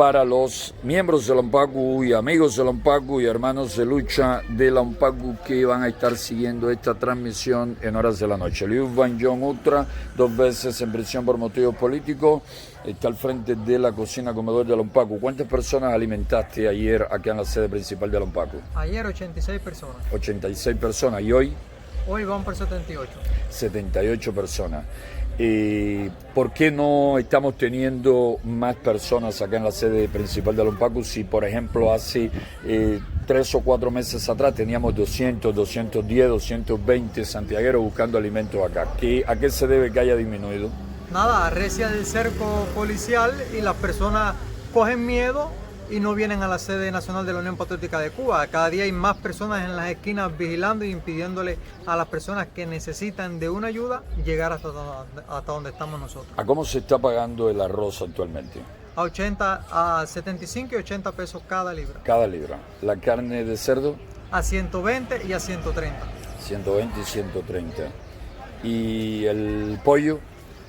A: para los miembros de la UNPACU y amigos de la UNPACU y hermanos de lucha de la UNPACU que van a estar siguiendo esta transmisión en horas de la noche. Liu Van John Utra, 2 veces en prisión por motivos políticos, está al frente de la cocina comedor de la UNPACU. ¿Cuántas personas alimentaste ayer acá en la sede principal de la UNPACU?
D: Ayer 86 personas.
A: 86 personas. ¿Y hoy?
D: Hoy vamos por 78.
A: 78 personas. ¿Por qué no estamos teniendo más personas acá en la sede principal de la UNPACU si, por ejemplo, hace 3 o 4 meses atrás teníamos 200, 210, 220 santiagueros buscando alimentos acá? ¿A qué se debe que haya disminuido?
D: Nada, arrecia del cerco policial y las personas cogen miedo y no vienen a la sede nacional de la Unión Patriótica de Cuba. Cada día hay más personas en las esquinas vigilando y impidiéndole a las personas que necesitan de una ayuda llegar hasta donde estamos nosotros.
A: ¿A cómo se está pagando el arroz actualmente?
D: A 75 y 80 pesos cada libra.
A: Cada libra. ¿La carne de cerdo?
D: A 120 y a 130.
A: 120 y 130. ¿Y el pollo?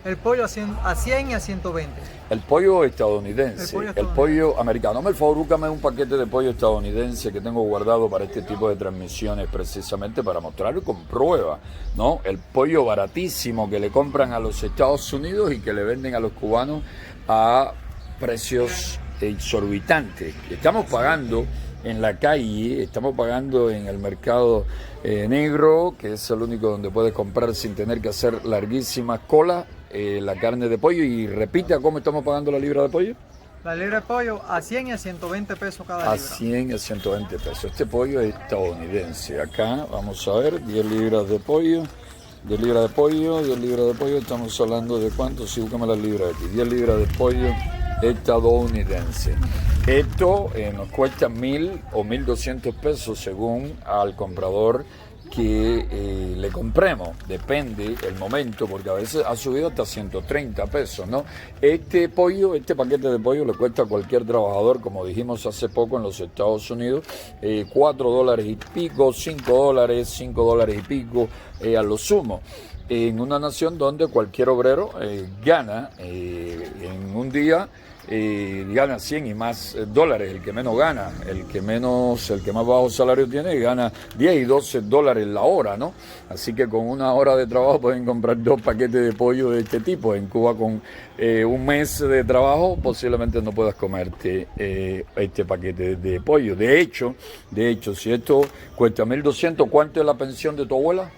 D: El pollo a 100 y a 120.
A: El pollo estadounidense, el pollo americano. Dame el favor, búscame un paquete de pollo estadounidense que tengo guardado para este tipo de transmisiones, precisamente para mostrarlo con prueba, ¿no? El pollo baratísimo que le compran a los Estados Unidos y que le venden a los cubanos a precios exorbitantes. Estamos pagando en la calle, estamos pagando en el mercado negro, que es el único donde puedes comprar sin tener que hacer larguísimas colas, la carne de pollo. Y repite, ¿cómo estamos pagando la libra de pollo?
D: La libra de pollo a 100 y a 120 pesos cada libra.
A: A 100 y a 120 pesos. Este pollo es estadounidense. Acá, vamos a ver, 10 libras de pollo. 10 libras de pollo, 10 libras de pollo. Estamos hablando de cuánto, sí, búscame las libras de aquí. 10 libras de pollo estadounidense. Esto nos cuesta 1.000 o 1.200 pesos según al comprador que le compremos, depende el momento, porque a veces ha subido hasta 130 pesos, ¿no? Este paquete de pollo le cuesta a cualquier trabajador, como dijimos hace poco en los Estados Unidos, $4 y pico, $5, $5 y pico a lo sumo. En una nación donde cualquier obrero gana en un día, gana 100 y más dólares, el que menos gana, el que más bajo salario tiene, gana 10 y 12 dólares la hora, ¿no? Así que con una hora de trabajo pueden comprar 2 paquetes de pollo de este tipo. En Cuba con un mes de trabajo posiblemente no puedas comerte este paquete de pollo. De hecho, si esto cuesta 1.200, ¿cuánto es la pensión de tu abuela?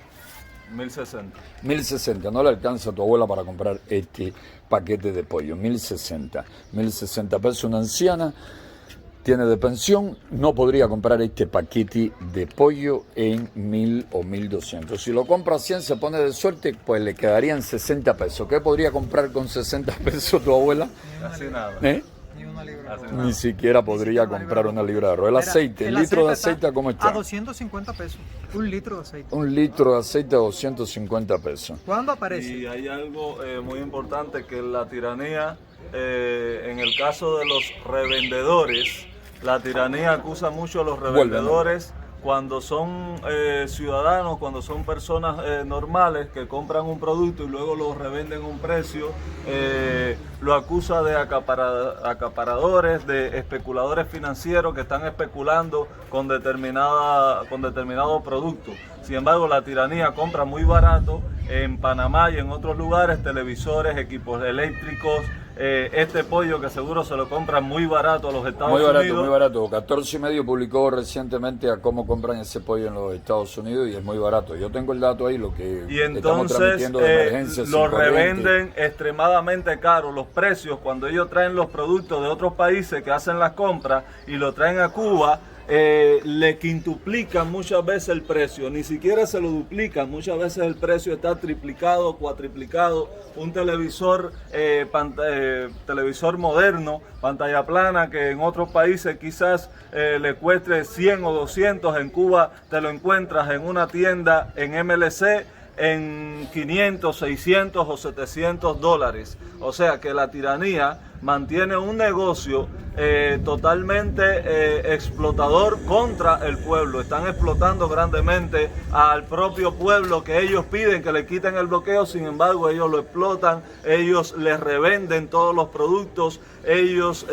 B: 1060.
A: 1060, no le alcanza a tu abuela para comprar este paquete de pollo. 1060 pesos. Una anciana tiene de pensión, no podría comprar este paquete de pollo en 1.000 o 1.200. Si lo compra 100, se pone de suerte, pues le quedarían 60 pesos. ¿Qué podría comprar con 60 pesos tu abuela?
B: Casi nada.
D: Ni una libra de arroz.
A: Ni siquiera podría comprar una libra de arroz. El aceite, el litro de aceite, ¿cómo está?
D: A 250 pesos. 1 litro de aceite.
A: 1 litro de aceite a 250 pesos.
D: ¿Cuándo aparece?
B: Y hay algo muy importante, que la tiranía, en el caso de los revendedores, la tiranía acusa mucho a los revendedores cuando son ciudadanos, cuando son personas normales que compran un producto y luego lo revenden a un precio, lo acusa de acaparadores, de especuladores financieros que están especulando con determinado producto. Sin embargo, la tiranía compra muy barato en Panamá y en otros lugares televisores, equipos eléctricos, este pollo que seguro se lo compran muy barato a los Estados Unidos.
A: Muy barato. 14 y medio publicó recientemente a cómo compran ese pollo en los Estados Unidos y es muy barato. Yo tengo el dato ahí, lo que
B: y entonces,
A: estamos transmitiendo de emergencia.
B: Lo revenden extremadamente caro. Los precios, cuando ellos traen los productos de otros países que hacen las compras y lo traen a Cuba, le quintuplican muchas veces el precio, ni siquiera se lo duplican, muchas veces el precio está triplicado, cuatriplicado. Un televisor moderno, pantalla plana, que en otros países quizás le cueste 100 o 200, en Cuba te lo encuentras en una tienda en MLC en 500, 600 o 700 dólares. O sea que la tiranía mantiene un negocio totalmente explotador contra el pueblo. Están explotando grandemente al propio pueblo, que ellos piden que le quiten el bloqueo, sin embargo ellos lo explotan, ellos les revenden todos los productos, ellos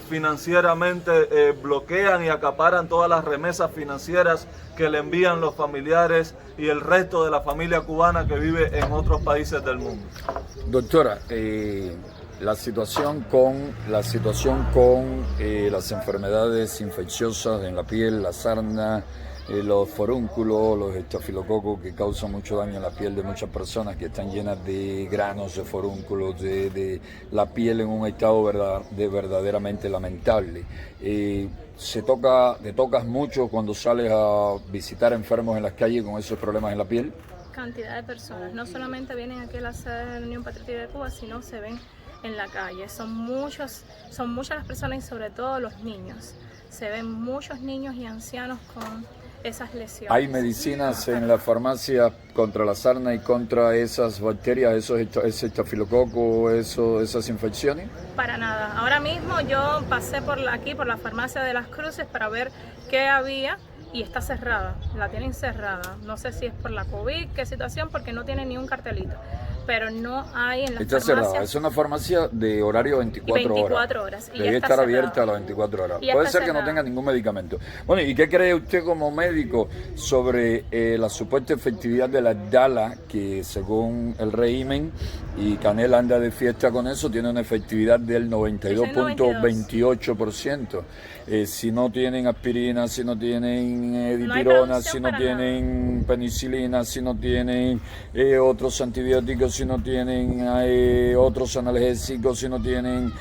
B: financieramente bloquean y acaparan todas las remesas financieras que le envían los familiares y el resto de la familia cubana que vive en otros países del mundo.
A: Doctora, la situación con las enfermedades infecciosas en la piel, la sarna, los forúnculos, los estafilococos que causan mucho daño en la piel de muchas personas, que están llenas de granos, de forúnculos, de la piel en un estado verdaderamente lamentable. Te tocas mucho cuando sales a visitar enfermos en las calles con esos problemas en la piel.
C: Cantidad de personas, no solamente vienen aquí a la sede de la Unión Patriótica de Cuba, sino se ven en la calle. Son muchas las personas y sobre todo los niños. Se ven muchos niños y ancianos con esas lesiones.
A: ¿Hay medicinas en la farmacia contra la sarna y contra esas bacterias, ese estafilococo, esas infecciones?
C: Para nada. Ahora mismo yo pasé por la farmacia de Las Cruces para ver qué había y está cerrada, la tienen cerrada. No sé si es por la COVID, qué situación, porque no tiene ni un cartelito. Pero no hay en la farmacia. Está cerrada,
A: es una farmacia de horario 24
C: horas. Y
A: debe estar abierta a las 24 horas. Puede ser que no tenga ningún medicamento. Bueno, ¿y qué cree usted como médico sobre la supuesta efectividad de la DALA, que según el régimen, y Canel anda de fiesta con eso, tiene una efectividad del 92.28%? Si no tienen aspirina, si no tienen dipirona, si no tienen penicilina, si no tienen otros antibióticos, si no tienen otros analgésicos, si no tienen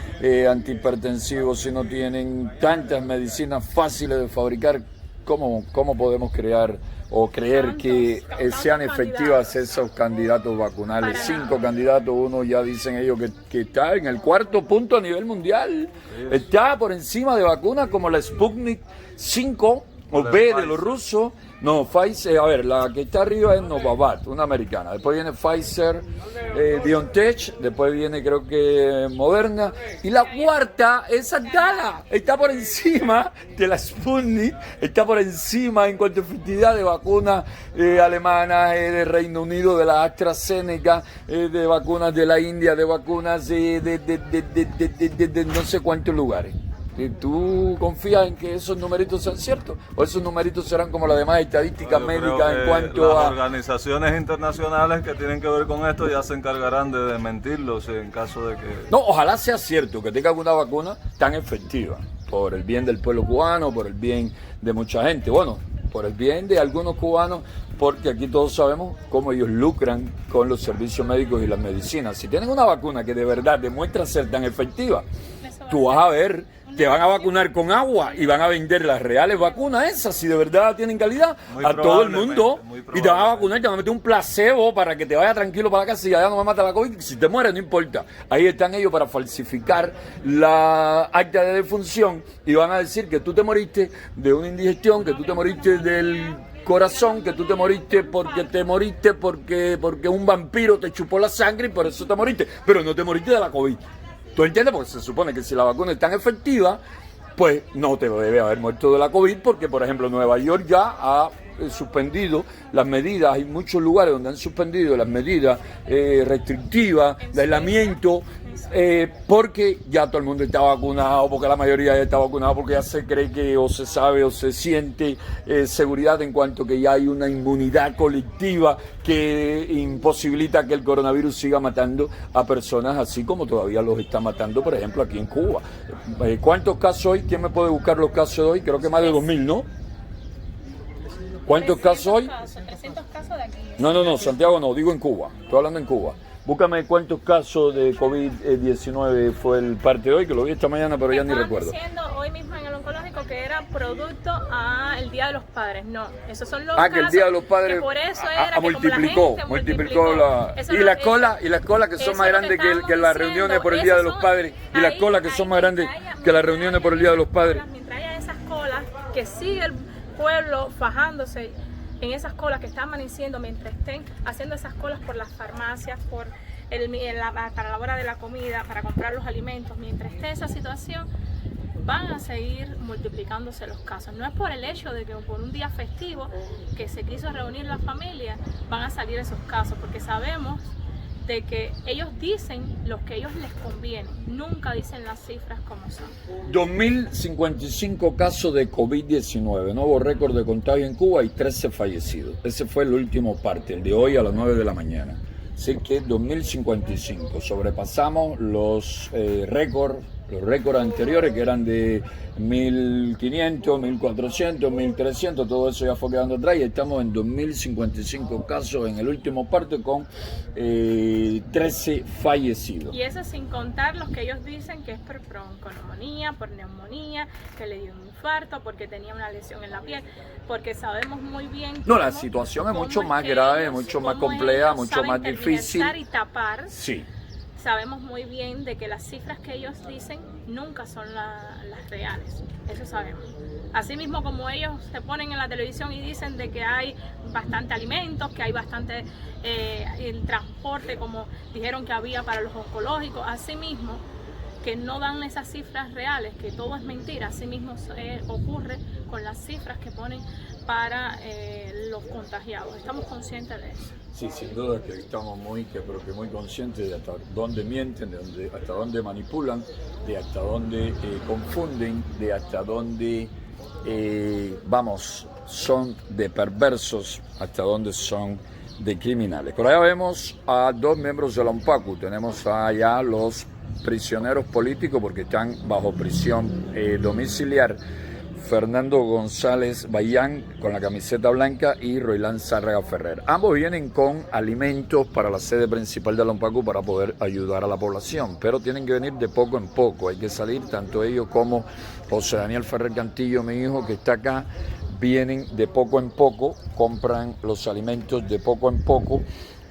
A: antihipertensivos, si no tienen tantas medicinas fáciles de fabricar, ¿cómo podemos crear o creer que sean efectivas esos candidatos vacunales? 5 candidatos, uno ya dicen ellos que está en el 4º punto a nivel mundial, está por encima de vacunas como la Sputnik 5 o B de los rusos. No, Pfizer, a ver, la que está arriba es Novavax, una americana. Después viene Pfizer, BioNTech, después viene creo que Moderna. Y la cuarta es Dala, está por encima de la Sputnik, está por encima en cuanto a efectividad de vacunas alemanas, de Reino Unido, de la AstraZeneca, de vacunas de la India, de vacunas de no sé cuántos lugares. ¿Tú confías en que esos numeritos sean ciertos? ¿O esos numeritos serán como las demás estadísticas médicas en cuanto
B: las
A: a...?
B: organizaciones internacionales que tienen que ver con esto ya se encargarán de desmentirlos en caso de que...
A: No, ojalá sea cierto que tenga una vacuna tan efectiva, por el bien del pueblo cubano, por el bien de mucha gente. Bueno, por el bien de algunos cubanos, porque aquí todos sabemos cómo ellos lucran con los servicios médicos y las medicinas. Si tienen una vacuna que de verdad demuestra ser tan efectiva, tú vas a ver, te van a vacunar con agua y van a vender las reales vacunas esas, si de verdad tienen calidad, a todo el mundo. Y te van a vacunar, te van a meter un placebo para que te vaya tranquilo para la casa y allá no me mata la COVID. Si te mueres, no importa. Ahí están ellos para falsificar la acta de defunción y van a decir que tú te moriste de una indigestión, que tú te moriste del corazón, que tú te moriste porque un vampiro te chupó la sangre y por eso te moriste. Pero no te moriste de la COVID. ¿Tú entiendes? Porque se supone que si la vacuna es tan efectiva, pues no te debe haber muerto de la COVID, porque, por ejemplo, Nueva York ya ha suspendido las medidas, hay muchos lugares donde han suspendido las medidas restrictivas de aislamiento, porque ya todo el mundo está vacunado, porque la mayoría ya está vacunado, porque ya se cree que o se sabe o se siente seguridad en cuanto que ya hay una inmunidad colectiva que imposibilita que el coronavirus siga matando a personas, así como todavía los está matando, por ejemplo, aquí en Cuba. ¿Cuántos casos hoy? ¿Quién me puede buscar los casos de hoy? Creo que más de 2.000, ¿no? ¿Cuántos casos hoy?
C: 300 casos de aquí.
A: No, Santiago no, digo en Cuba, estoy hablando en Cuba. Búscame cuántos casos de COVID-19 fue el parte de hoy, que lo vi esta mañana, pero ya ni recuerdo.
C: Diciendo hoy mismo en el oncológico que era producto al Día de los Padres. No, esos son los
A: casos que el Día de los Padres
C: que por eso era
A: multiplicó la... Y las colas que son más grandes que las reuniones por el Día de los Padres. Y las colas que son más grandes que las reuniones por el Día de los Padres.
C: Mientras haya esas colas, que sigue el pueblo fajándose en esas colas que están amaneciendo, mientras estén haciendo esas colas por las farmacias, por para la hora de la comida, para comprar los alimentos. Mientras esté esa situación, van a seguir multiplicándose los casos. No es por el hecho de que por un día festivo que se quiso reunir la familia van a salir esos casos, porque sabemos de que ellos dicen lo que a ellos les conviene, nunca dicen las cifras como son.
A: 2.055 casos de COVID-19, nuevo récord de contagio en Cuba y 13 fallecidos. Ese fue el último parte, el de hoy a las 9 de la mañana. Así que 2.055, sobrepasamos los récords anteriores que eran de 1.500, 1.400, 1.300, todo eso ya fue quedando atrás y estamos en 2.055 casos en el último parte con 13 fallecidos.
C: Y eso sin contar los que ellos dicen que es por bronconeumonía, por neumonía, que le dio un infarto, porque tenía una lesión en la piel, porque sabemos muy bien
A: no, la situación es mucho más grave, mucho más compleja, mucho más difícil.
C: Y tapar.
A: Sí.
C: Sabemos muy bien de que las cifras que ellos dicen nunca son las reales, eso sabemos. Así mismo como ellos se ponen en la televisión y dicen de que hay bastante alimentos, que hay bastante el transporte, como dijeron que había para los oncológicos, así mismo que no dan esas cifras reales, que todo es mentira, así mismo ocurre con las cifras que ponen para los contagiados. Estamos conscientes de eso.
A: Sí, sin duda que estamos muy conscientes de hasta dónde mienten, hasta dónde manipulan, de hasta dónde confunden, de hasta dónde, son de perversos, hasta dónde son de criminales. Por allá vemos a dos miembros de la UNPACU, tenemos allá los prisioneros políticos porque están bajo prisión domiciliar. Fernando González Bayán con la camiseta blanca y Roilán Zárraga Ferrer. Ambos vienen con alimentos para la sede principal de la UNPACU para poder ayudar a la población, pero tienen que venir de poco en poco. Hay que salir, tanto ellos como José Daniel Ferrer Cantillo, mi hijo que está acá, vienen de poco en poco, compran los alimentos de poco en poco,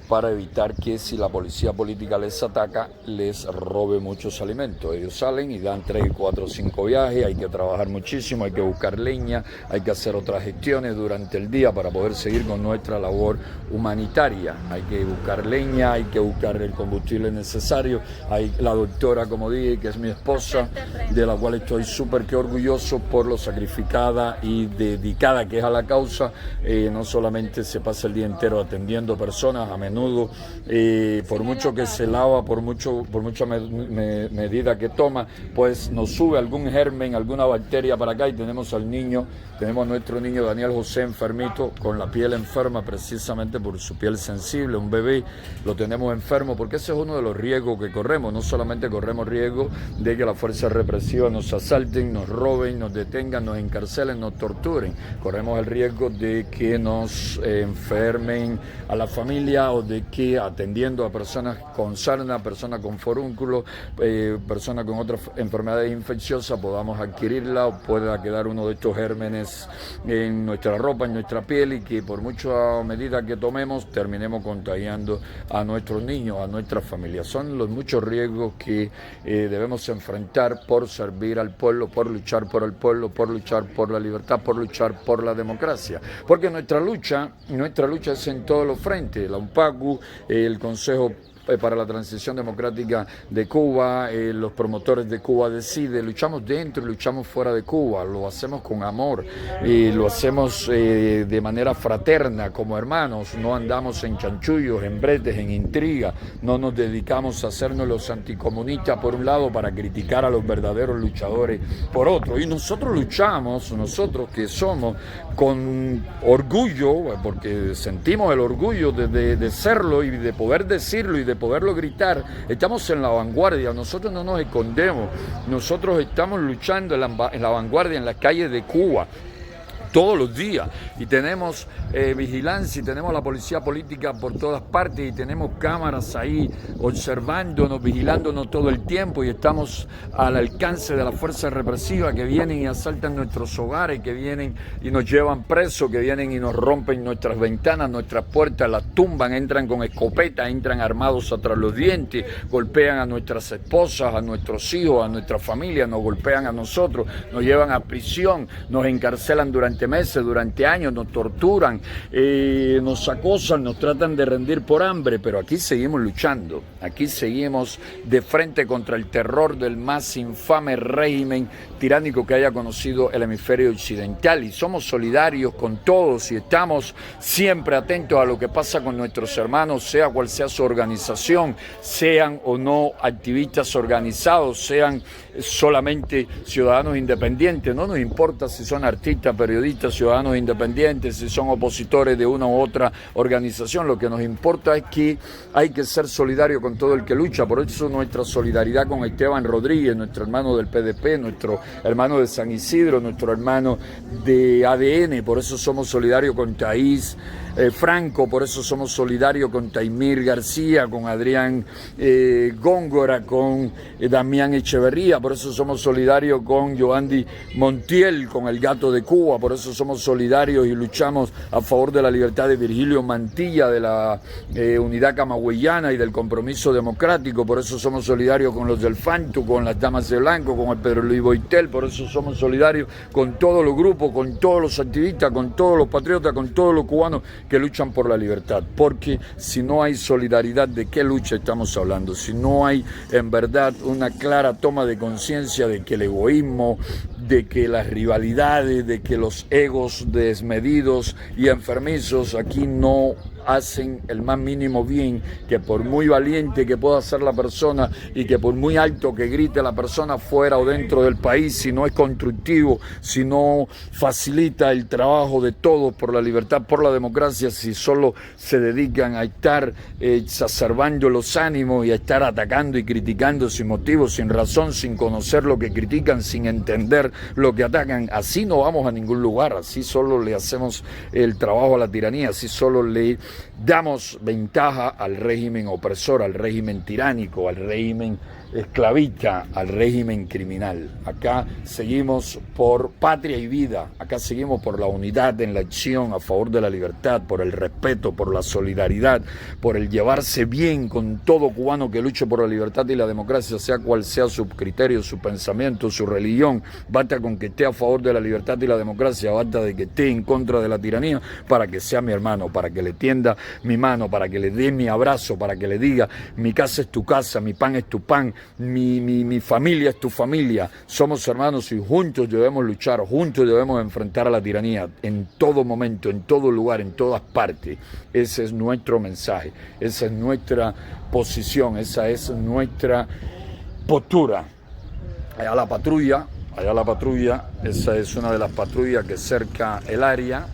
A: para evitar que si la policía política les ataca, les robe muchos alimentos. Ellos salen y dan 3, 4, 5 viajes, hay que trabajar muchísimo, hay que buscar leña, hay que hacer otras gestiones durante el día para poder seguir con nuestra labor humanitaria. Hay que buscar leña, hay que buscar el combustible necesario. Hay la doctora, como dije, que es mi esposa, de la cual estoy súper orgulloso por lo sacrificada y dedicada que es a la causa. No solamente se pasa el día entero atendiendo personas, a menudo, por mucho que se lava, por mucha medida que toma, pues nos sube algún germen, alguna bacteria para acá y tenemos a nuestro niño Daniel José enfermito, con la piel enferma precisamente por su piel sensible, un bebé, lo tenemos enfermo porque ese es uno de los riesgos que corremos. No solamente corremos riesgo de que las fuerzas represivas nos asalten, nos roben, nos detengan, nos encarcelen, nos torturen, corremos el riesgo de que nos enfermen a la familia o de que atendiendo a personas con sarna, personas con forúnculos, personas con otras enfermedades infecciosas podamos adquirirla o pueda quedar uno de estos gérmenes en nuestra ropa, en nuestra piel y que por mucha medida que tomemos terminemos contagiando a nuestros niños, a nuestras familias. Son los muchos riesgos que debemos enfrentar por servir al pueblo, por luchar por el pueblo, por luchar por la libertad, por luchar por la democracia. Porque nuestra lucha es en todos los frentes. La UNPACU, el Consejo para la Transición Democrática de Cuba, los promotores de Cuba Decide, luchamos dentro y luchamos fuera de Cuba, lo hacemos con amor, lo hacemos de manera fraterna, como hermanos, no andamos en chanchullos, en bretes, en intriga, no nos dedicamos a hacernos los anticomunistas por un lado para criticar a los verdaderos luchadores por otro, y nosotros luchamos, nosotros que somos con orgullo, porque sentimos el orgullo de serlo y de poder decirlo y de poderlo gritar, estamos en la vanguardia, nosotros no nos escondemos, nosotros estamos luchando en la vanguardia en las calles de Cuba todos los días y tenemos vigilancia y tenemos la policía política por todas partes y tenemos cámaras ahí observándonos, vigilándonos todo el tiempo y estamos al alcance de las fuerzas represivas que vienen y asaltan nuestros hogares, que vienen y nos llevan presos, que vienen y nos rompen nuestras ventanas, nuestras puertas, las tumban, entran con escopetas, entran armados atrás los dientes, golpean a nuestras esposas, a nuestros hijos, a nuestra familia, nos golpean a nosotros, nos llevan a prisión, nos encarcelan durante durante meses, durante años, nos torturan, nos acosan, nos tratan de rendir por hambre, pero aquí seguimos luchando, aquí seguimos de frente contra el terror del más infame régimen tiránico que haya conocido el hemisferio occidental, y somos solidarios con todos y estamos siempre atentos a lo que pasa con nuestros hermanos, sea cual sea su organización, sean o no activistas organizados, sean solamente ciudadanos independientes. No nos importa si son artistas, periodistas, ciudadanos independientes, si son opositores de una u otra organización. Lo que nos importa es que hay que ser solidario con todo el que lucha. Por eso nuestra solidaridad con Esteban Rodríguez, nuestro hermano del PDP, nuestro hermano de San Isidro, nuestro hermano de ADN. Por eso somos solidarios con Thais Franco, por eso somos solidarios con Taimir García, con Adrián Góngora, con Damián Echeverría, por eso somos solidarios con Yoandi Montiel, con el Gato de Cuba, por eso somos solidarios y luchamos a favor de la libertad de Virgilio Mantilla, de la Unidad Camagüeyana y del Compromiso Democrático, por eso somos solidarios con los del Fantu, con las Damas de Blanco, con el Pedro Luis Boitel, por eso somos solidarios con todos los grupos, con todos los activistas, con todos los patriotas, con todos los cubanos que luchan por la libertad, porque si no hay solidaridad, ¿de qué lucha estamos hablando? Si no hay en verdad una clara toma de conciencia de que el egoísmo, de que las rivalidades, de que los egos desmedidos y enfermizos aquí no hacen el más mínimo bien, que por muy valiente que pueda ser la persona y que por muy alto que grite la persona fuera o dentro del país, si no es constructivo, si no facilita el trabajo de todos por la libertad, por la democracia, si solo se dedican a estar exacerbando los ánimos y a estar atacando y criticando sin motivo, sin razón, sin conocer lo que critican, sin entender lo que atacan, así no vamos a ningún lugar, así solo le hacemos el trabajo a la tiranía, así solo le damos ventaja al régimen opresor, al régimen tiránico, al régimen esclavista, al régimen criminal. Acá seguimos por patria y vida, acá seguimos por la unidad en la acción a favor de la libertad, por el respeto, por la solidaridad, por el llevarse bien con todo cubano que luche por la libertad y la democracia, sea cual sea su criterio, su pensamiento, su religión. Basta con que esté a favor de la libertad y la democracia, basta de que esté en contra de la tiranía para que sea mi hermano, para que le tienda mi mano, para que le dé mi abrazo, para que le diga: mi casa es tu casa, mi pan es tu pan, mi familia es tu familia, somos hermanos y juntos debemos luchar, juntos debemos enfrentar a la tiranía en todo momento, en todo lugar, en todas partes. Ese es nuestro mensaje, esa es nuestra posición, esa es nuestra postura. Allá la patrulla, esa es una de las patrullas que cerca el área.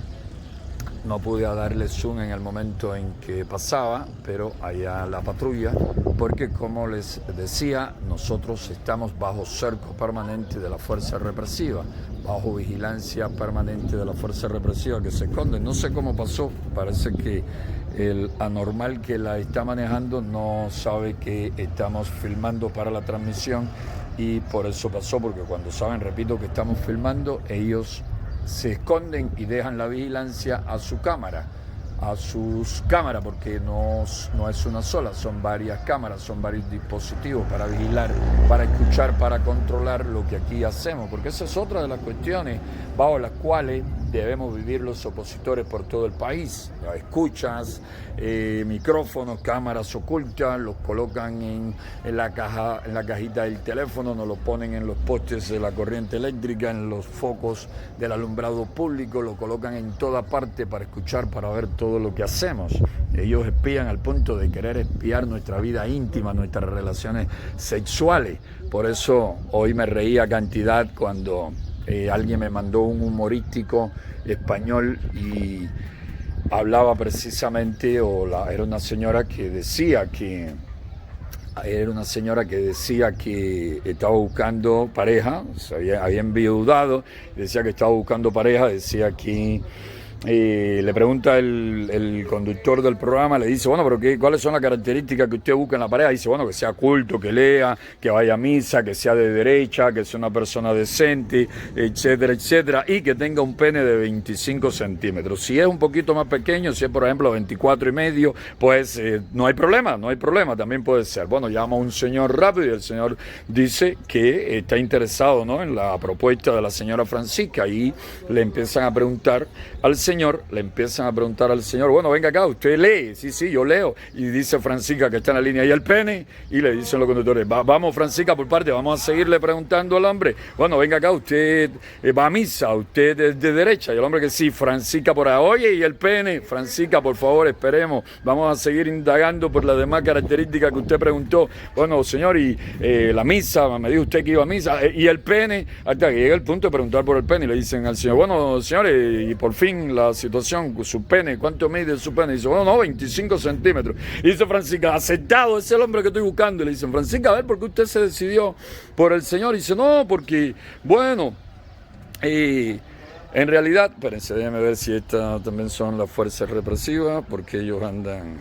A: No pude darle zoom en el momento en que pasaba, pero allá la patrulla, porque como les decía, nosotros estamos bajo cerco permanente de la fuerza represiva, bajo vigilancia permanente de la fuerza represiva que se esconde. No sé cómo pasó, parece que el anormal que la está manejando no sabe que estamos filmando para la transmisión y por eso pasó, porque cuando saben, repito, que estamos filmando, ellos se esconden y dejan la vigilancia a su cámara, a sus cámaras, porque no es una sola, son varias cámaras, son varios dispositivos para vigilar, para escuchar, para controlar lo que aquí hacemos, porque esa es otra de las cuestiones bajo las cuales debemos vivir los opositores por todo el país. Escuchas, micrófonos, cámaras ocultas, los colocan en la cajita del teléfono, nos los ponen en los postes de la corriente eléctrica, en los focos del alumbrado público, lo colocan en toda parte para escuchar, para ver todo lo que hacemos. Ellos espían al punto de querer espiar nuestra vida íntima, nuestras relaciones sexuales. Por eso hoy me reía cantidad cuando alguien me mandó un humorístico español y hablaba precisamente, era una señora que decía que estaba buscando pareja, había enviudado, decía que estaba buscando pareja, decía que le pregunta el conductor del programa, le dice, bueno, pero ¿cuáles son las características que usted busca en la pareja? Dice, bueno, que sea culto, que lea, que vaya a misa, que sea de derecha, que sea una persona decente, etcétera, etcétera, y que tenga un pene de 25 centímetros. Si es un poquito más pequeño, si es por ejemplo 24 y medio, pues no hay problema, también puede ser. Bueno, llama a un señor rápido y el señor dice que está interesado, ¿no?, en la propuesta de la señora Francisca, y le empiezan a preguntar al señor, bueno, venga acá, usted lee. Sí, yo leo. Y dice Francisca, que está en la línea, ¿y el pene? Y le dicen los conductores, vamos Francisca por parte, vamos a seguirle preguntando al hombre, bueno, venga acá, usted va a misa, usted es de derecha. Y el hombre que sí, Francisca por ahí, oye, ¿y el pene? Francisca, por favor, esperemos, vamos a seguir indagando por las demás características que usted preguntó. Bueno, señor, y la misa, me dijo usted que iba a misa, y el pene, hasta que llega el punto de preguntar por el pene, y le dicen al señor, bueno, señores, y por fin la situación, su pene, ¿cuánto mide su pene? Y dice, bueno, no, 25 centímetros. Y dice Francisca, aceptado, ese es el hombre que estoy buscando. Y le dicen, Francisca, a ver, ¿por qué usted se decidió por el señor? Y dice, no, porque, bueno, en realidad, espérense, déjenme ver si estas también son las fuerzas represivas, porque ellos andan,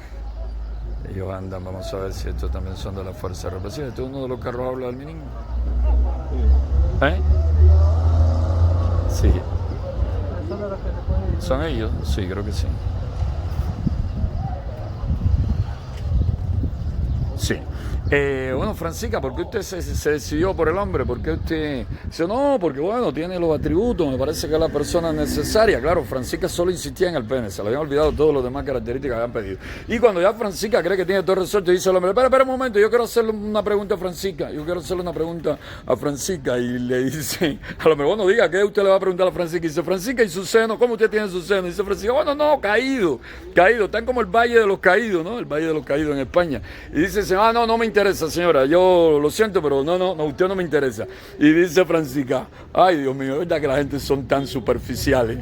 A: vamos a ver si estos también son de las fuerzas represivas. Este es uno de los carros habla del menino. Sí. ¿Son ellos? Sí, creo que sí. Sí. Bueno, Francisca, ¿por qué usted se decidió por el hombre? ¿Por qué usted dice, no, porque bueno, tiene los atributos, me parece que es la persona necesaria? Claro, Francisca solo insistía en el pene, se le habían olvidado todas las demás características que habían pedido. Y cuando ya Francisca cree que tiene todo resuelto, dice al hombre, espera un momento, yo quiero hacerle una pregunta a Francisca, y le dice al hombre, bueno, diga, ¿qué usted le va a preguntar a Francisca? Y dice, Francisca, ¿y su seno? ¿Cómo usted tiene su seno? Y dice Francisca, bueno, no, caído, están como el Valle de los Caídos, ¿no? El Valle de los Caídos en España. Y dice, no me interesa, señora, yo lo siento, pero no, usted no me interesa. Y dice Francisca, ay, Dios mío, es verdad que la gente son tan superficiales.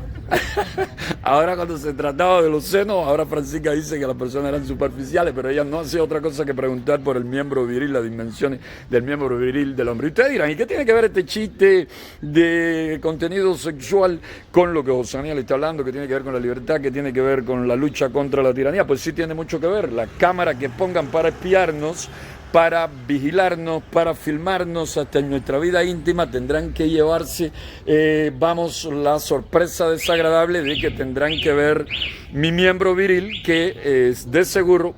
A: Ahora cuando se trataba de los senos, ahora Francisca dice que las personas eran superficiales, pero ella no hacía otra cosa que preguntar por el miembro viril, las dimensiones del miembro viril del hombre. Y ustedes dirán, ¿y qué tiene que ver este chiste de contenido sexual con lo que José Daniel está hablando, que tiene que ver con la libertad, que tiene que ver con la lucha contra la tiranía? Pues sí tiene mucho que ver. La cámara que pongan para espiarnos, para vigilarnos, para filmarnos hasta en nuestra vida íntima, tendrán que llevarse, la sorpresa desagradable de que tendrán que ver mi miembro viril, que de seguro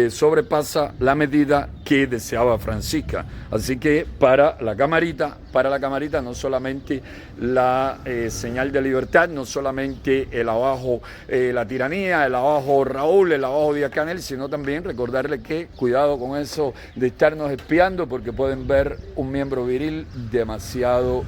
A: sobrepasa la medida que deseaba Francisca. Así que para la camarita no solamente la señal de libertad, no solamente el abajo la tiranía, el abajo Raúl, el abajo Díaz-Canel, sino también recordarle que cuidado con eso de estarnos espiando, porque pueden ver un miembro viril demasiado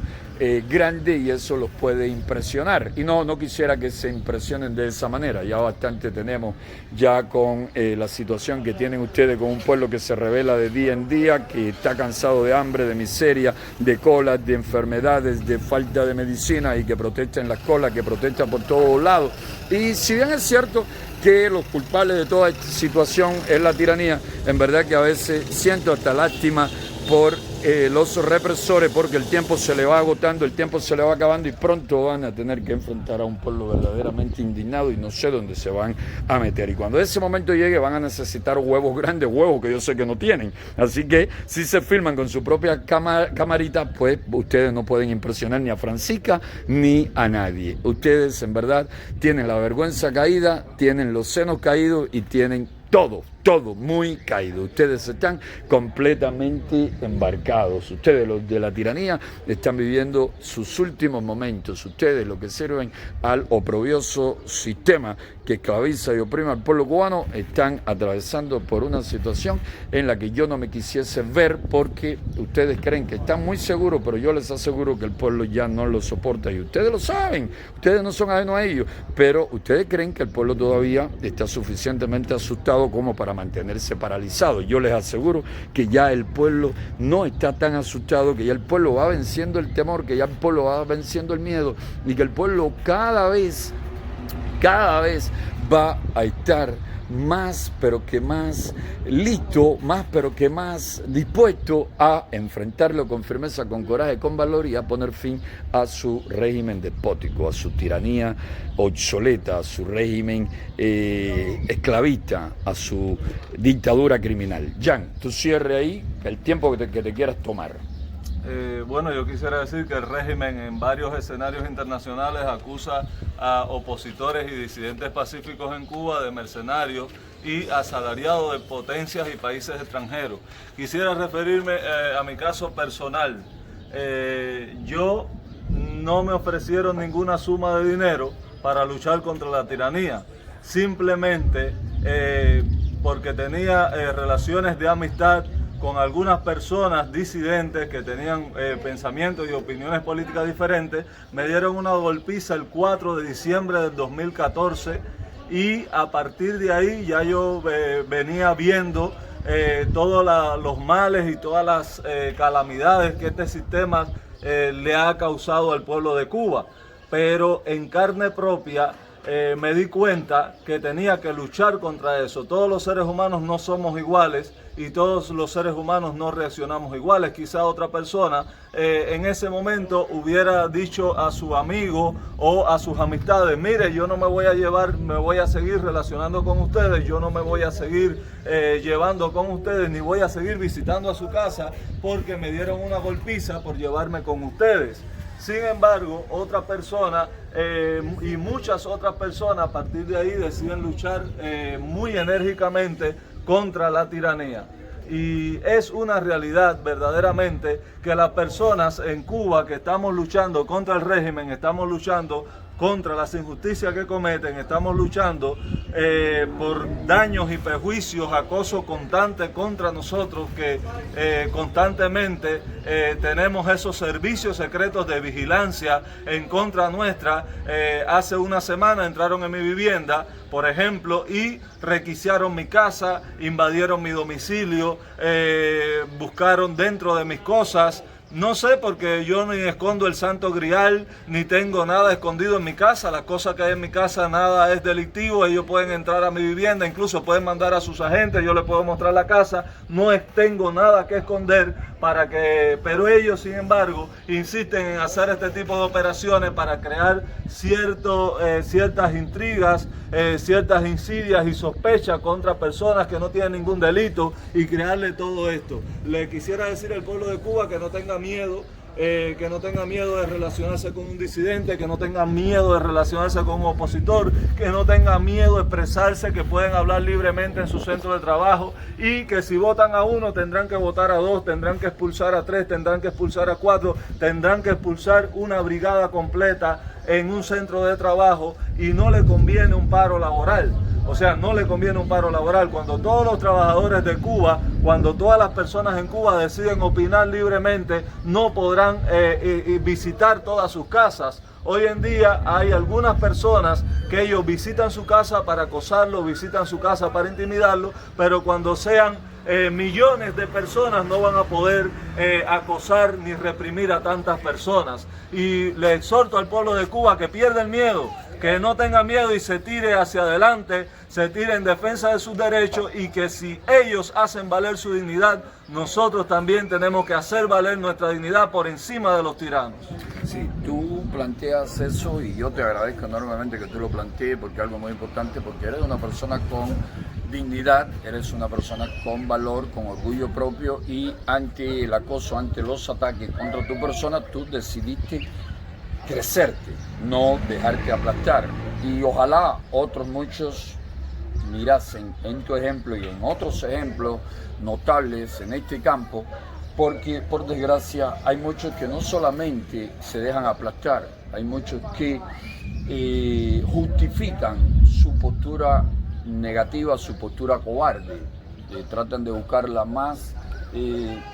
A: grande y eso los puede impresionar. Y no quisiera que se impresionen de esa manera. Ya bastante tenemos ya con la situación que tienen ustedes con un pueblo que se revela de día en día, que está cansado de hambre, de miseria, de colas, de enfermedades, de falta de medicina, y que protesta en las colas, que protesta por todos lados. Y si bien es cierto que los culpables de toda esta situación es la tiranía, en verdad que a veces siento hasta lástima por los represores, porque el tiempo se le va agotando, el tiempo se le va acabando y pronto van a tener que enfrentar a un pueblo verdaderamente indignado y no sé dónde se van a meter. Y cuando ese momento llegue van a necesitar huevos grandes, huevos que yo sé que no tienen. Así que si se filman con su propia camarita, pues ustedes no pueden impresionar ni a Francisca ni a nadie. Ustedes en verdad tienen la vergüenza caída, tienen los senos caídos y tienen todo muy caído. Ustedes están completamente embarcados. Ustedes, los de la tiranía, están viviendo sus últimos momentos. Ustedes, los que sirven al oprobioso sistema que esclaviza y oprime al pueblo cubano, están atravesando por una situación en la que yo no me quisiese ver, porque ustedes creen que están muy seguros, pero yo les aseguro que el pueblo ya no lo soporta y ustedes lo saben. Ustedes no son ajenos a ello, pero ustedes creen que el pueblo todavía está suficientemente asustado como para mantenerse paralizado. Yo les aseguro que ya el pueblo no está tan asustado, que ya el pueblo va venciendo el temor, que ya el pueblo va venciendo el miedo y que el pueblo cada vez va a estar más, pero que más listo, más, pero que más dispuesto a enfrentarlo con firmeza, con coraje, con valor y a poner fin a su régimen despótico, a su tiranía obsoleta, a su régimen esclavista, a su dictadura criminal. Jan, tu cierre ahí, el tiempo que te quieras tomar.
B: Bueno, yo quisiera decir que el régimen en varios escenarios internacionales acusa a opositores y disidentes pacíficos en Cuba de mercenarios y asalariados de potencias y países extranjeros. Quisiera referirme a mi caso personal. Yo no me ofrecieron ninguna suma de dinero para luchar contra la tiranía, simplemente porque tenía relaciones de amistad con algunas personas disidentes que tenían pensamientos y opiniones políticas diferentes. Me dieron una golpiza el 4 de diciembre del 2014 y a partir de ahí ya yo venía viendo todos los males y todas las calamidades que este sistema le ha causado al pueblo de Cuba. Pero en carne propia me di cuenta que tenía que luchar contra eso. Todos los seres humanos no somos iguales y todos los seres humanos no reaccionamos iguales. Quizá otra persona en ese momento hubiera dicho a su amigo o a sus amistades: mire, yo no me voy a llevar, me voy a seguir relacionando con ustedes, yo no me voy a seguir llevando con ustedes, ni voy a seguir visitando a su casa porque me dieron una golpiza por llevarme con ustedes. Sin embargo, otra persona y muchas otras personas a partir de ahí deciden luchar muy enérgicamente contra la tiranía. Y es una realidad verdaderamente que las personas en Cuba que estamos luchando contra el régimen, estamos luchando contra las injusticias que cometen, estamos luchando por daños y perjuicios, acoso constante contra nosotros, que constantemente tenemos esos servicios secretos de vigilancia en contra nuestra. Hace una semana entraron en mi vivienda, por ejemplo, y requisieron mi casa, invadieron mi domicilio, buscaron dentro de mis cosas. No sé, porque yo ni escondo el Santo Grial, ni tengo nada escondido en mi casa. Las cosas que hay en mi casa, nada es delictivo. Ellos pueden entrar a mi vivienda, incluso pueden mandar a sus agentes, yo les puedo mostrar la casa. No tengo nada que esconder, pero ellos, sin embargo, insisten en hacer este tipo de operaciones para crear ciertas intrigas, ciertas insidias y sospechas contra personas que no tienen ningún delito y crearle todo esto. Le quisiera decir al pueblo de Cuba que no tenga miedo, de relacionarse con un disidente, que no tenga miedo de relacionarse con un opositor, que no tenga miedo de expresarse, que pueden hablar libremente en su centro de trabajo y que si votan a uno tendrán que votar a dos, tendrán que expulsar a tres, tendrán que expulsar a cuatro, tendrán que expulsar una brigada completa en un centro de trabajo y no le conviene un paro laboral. O sea, no le conviene un paro laboral. Cuando todos los trabajadores de Cuba, cuando todas las personas en Cuba deciden opinar libremente, no podrán visitar todas sus casas. Hoy en día hay algunas personas que ellos visitan su casa para acosarlo, visitan su casa para intimidarlo, pero cuando sean millones de personas no van a poder acosar ni reprimir a tantas personas. Y le exhorto al pueblo de Cuba que pierda el miedo, que no tenga miedo y se tire hacia adelante, se tire en defensa de sus derechos, y que si ellos hacen valer su dignidad, nosotros también tenemos que hacer valer nuestra dignidad por encima de los tiranos.
A: Sí, tú planteas eso y yo te agradezco enormemente que tú lo plantees, porque es algo muy importante, porque eres una persona con dignidad, eres una persona con valor, con orgullo propio, y ante el acoso, ante los ataques contra tu persona, tú decidiste crecerte, no dejarte aplastar. Y ojalá otros muchos mirasen en tu ejemplo y en otros ejemplos notables en este campo, porque por desgracia hay muchos que no solamente se dejan aplastar, hay muchos que justifican su postura negativa, su postura cobarde, tratan de buscar la más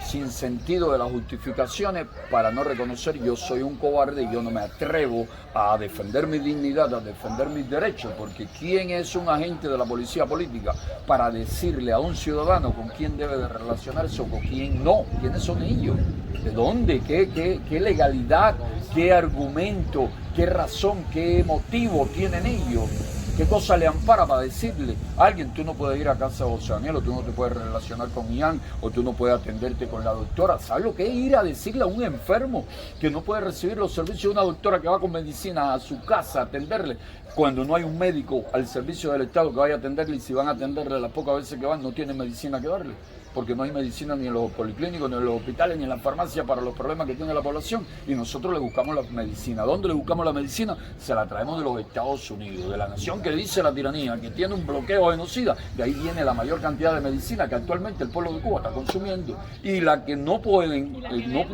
A: sin sentido de las justificaciones para no reconocer: yo soy un cobarde y yo no me atrevo a defender mi dignidad, a defender mis derechos, porque ¿quién es un agente de la policía política para decirle a un ciudadano con quién debe de relacionarse o con quién no? ¿Quiénes son ellos? ¿De dónde? ¿Qué legalidad? ¿Qué argumento? ¿Qué razón? ¿Qué motivo tienen ellos ¿Qué cosa le ampara para decirle a alguien, tú no puedes ir a casa de José Daniel, o tú no te puedes relacionar con Ian, o tú no puedes atenderte con la doctora? ¿Sabes lo que es ir a decirle a un enfermo que no puede recibir los servicios de una doctora que va con medicina a su casa a atenderle, cuando no hay un médico al servicio del Estado que vaya a atenderle, y si van a atenderle las pocas veces que van no tienen medicina que darle? Porque no hay medicina ni en los policlínicos, ni en los hospitales, ni en la farmacia para los problemas que tiene la población, y nosotros le buscamos la medicina. ¿Dónde le buscamos la medicina? Se la traemos de los Estados Unidos, de la nación que dice la tiranía, que tiene un bloqueo genocida. De ahí viene la mayor cantidad de medicina que actualmente el pueblo de Cuba está consumiendo, y la que no pueden,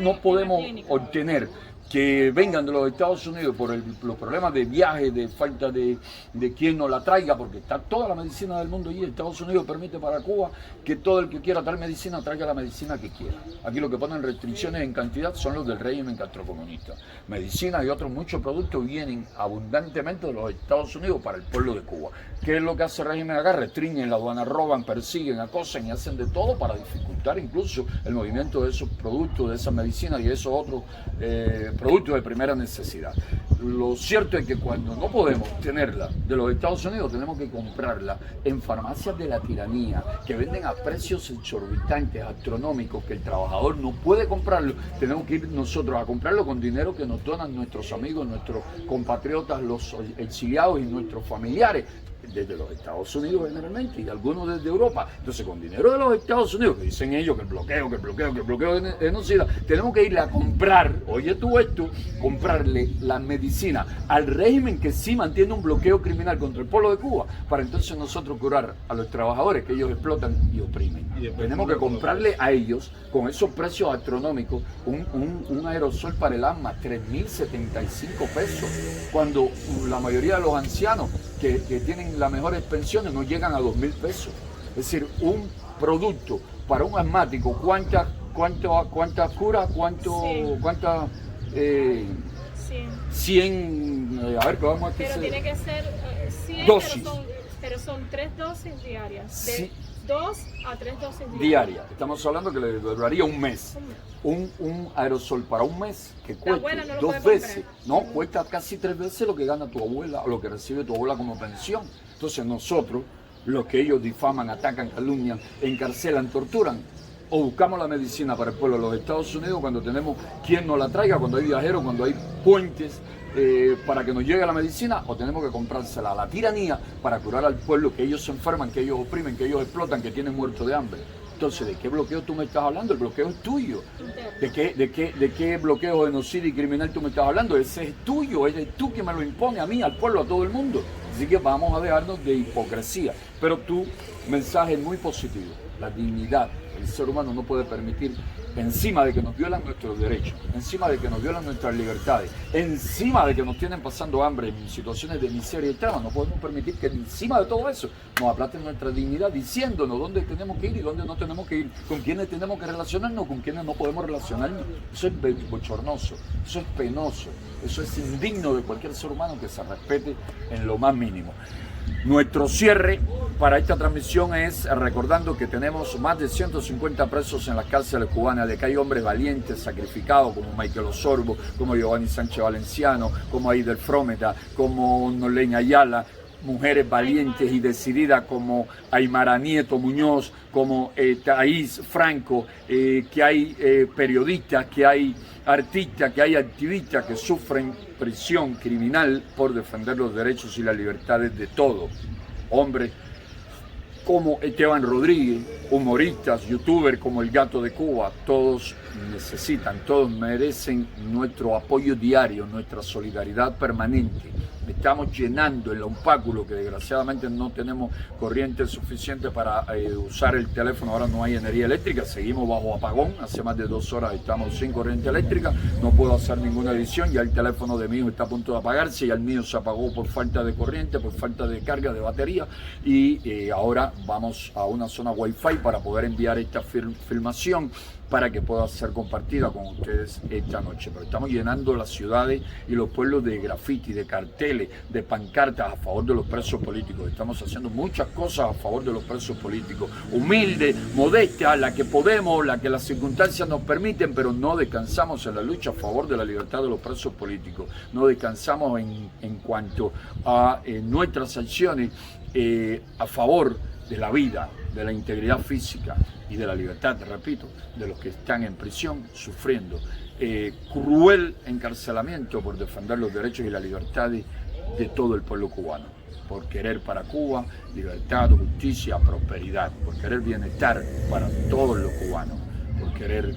A: no podemos obtener, que vengan de los Estados Unidos por los problemas de viaje, de falta de quien nos la traiga, porque está toda la medicina del mundo allí. Estados Unidos permite para Cuba que todo el que quiera traer medicina traiga la medicina que quiera. Aquí lo que ponen restricciones en cantidad son los del régimen castrocomunista. Medicina y otros muchos productos vienen abundantemente de los Estados Unidos para el pueblo de Cuba. ¿Qué es lo que hace el régimen acá? Restringen la aduana, roban, persiguen, acosan y hacen de todo para dificultar incluso el movimiento de esos productos, de esas medicinas y de esos otros productos de primera necesidad. Lo cierto es que cuando no podemos tenerla de los Estados Unidos, tenemos que comprarla en farmacias de la tiranía, que venden a precios exorbitantes, astronómicos, que el trabajador no puede comprarlo. Tenemos que ir nosotros a comprarlo con dinero que nos donan nuestros amigos, nuestros compatriotas, los exiliados y nuestros familiares, desde los Estados Unidos generalmente, y algunos desde Europa. Entonces, con dinero de los Estados Unidos, que dicen ellos que el bloqueo genocida, tenemos que irle a comprar, oye tú esto, comprarle la medicina al régimen que sí mantiene un bloqueo criminal contra el pueblo de Cuba, para entonces nosotros curar a los trabajadores que ellos explotan y oprimen. Tenemos que comprarle a ellos, con esos precios astronómicos, un aerosol para el asma, 3.075 pesos, cuando la mayoría de los ancianos que tienen las mejores pensiones no llegan a 2.000 pesos. Es decir, un producto para un asmático, ¿cuántas curas? ¿Cuántas? 100, a ver, vamos a
C: Pero tiene que ser 100
A: dosis.
C: Pero son 3 dosis diarias.
A: Sí.
C: 2 a 3 dosis
A: Diaria. Estamos hablando que le duraría un mes. Un aerosol para un mes que cuesta
C: no lo
A: 2
C: puede
A: veces,
C: comprar.
A: no, cuesta casi 3 veces lo que gana tu abuela o lo que recibe tu abuela como pensión. Entonces nosotros, los que ellos difaman, atacan, calumnian, encarcelan, torturan, o buscamos la medicina para el pueblo de los Estados Unidos cuando tenemos quien nos la traiga, cuando hay viajeros, cuando hay puentes para que nos llegue la medicina, o tenemos que comprársela a la tiranía para curar al pueblo, que ellos se enferman, que ellos oprimen, que ellos explotan, que tienen muertos de hambre. Entonces, ¿de qué bloqueo tú me estás hablando? El bloqueo es tuyo. ¿De qué bloqueo genocidio y criminal tú me estás hablando? Ese es tuyo, eres tú que me lo impone a mí, al pueblo, a todo el mundo. Así que vamos a dejarnos de hipocresía. Pero tu mensaje es muy positivo. La dignidad. El ser humano no puede permitir, encima de que nos violan nuestros derechos, encima de que nos violan nuestras libertades, encima de que nos tienen pasando hambre en situaciones de miseria extrema, no podemos permitir que encima de todo eso nos aplasten nuestra dignidad diciéndonos dónde tenemos que ir y dónde no tenemos que ir, con quiénes tenemos que relacionarnos, con quiénes no podemos relacionarnos. Eso es bochornoso, eso es penoso, eso es indigno de cualquier ser humano que se respete en lo más mínimo. Nuestro cierre para esta transmisión es recordando que tenemos más de 150 presos en las cárceles cubanas, de que hay hombres valientes, sacrificados, como Michael Osorbo, como Giovanni Sánchez Valenciano, como Aidel Frómeta, como Noleña Ayala, mujeres valientes y decididas como Aymara Nieto Muñoz, como Thais Franco, que hay periodistas, que hay artistas, que hay activistas que sufren prisión criminal por defender los derechos y las libertades de todos. Hombres como Esteban Rodríguez, humoristas, youtubers como El Gato de Cuba, todos necesitan, todos merecen nuestro apoyo diario, nuestra solidaridad permanente. Estamos llenando el opáculo, que desgraciadamente no tenemos corriente suficiente para usar el teléfono. Ahora no hay energía eléctrica, seguimos bajo apagón, hace más de 2 horas estamos sin corriente eléctrica, no puedo hacer ninguna edición, ya el teléfono de mi hijo está a punto de apagarse, ya el mío se apagó por falta de corriente, por falta de carga de batería, y ahora vamos a una zona wifi para poder enviar esta filmación para que pueda ser compartida con ustedes esta noche. Pero estamos llenando las ciudades y los pueblos de graffiti, de carteles, de pancartas a favor de los presos políticos. Estamos haciendo muchas cosas a favor de los presos políticos, humilde, modesta, la que podemos, la que las circunstancias nos permiten, pero no descansamos en la lucha a favor de la libertad de los presos políticos. No descansamos en cuanto a nuestras acciones a favor de la vida, de la integridad física y de la libertad, te repito, de los que están en prisión sufriendo cruel encarcelamiento por defender los derechos y las libertades de todo el pueblo cubano, por querer para Cuba libertad, justicia, prosperidad, por querer bienestar para todos los cubanos, por querer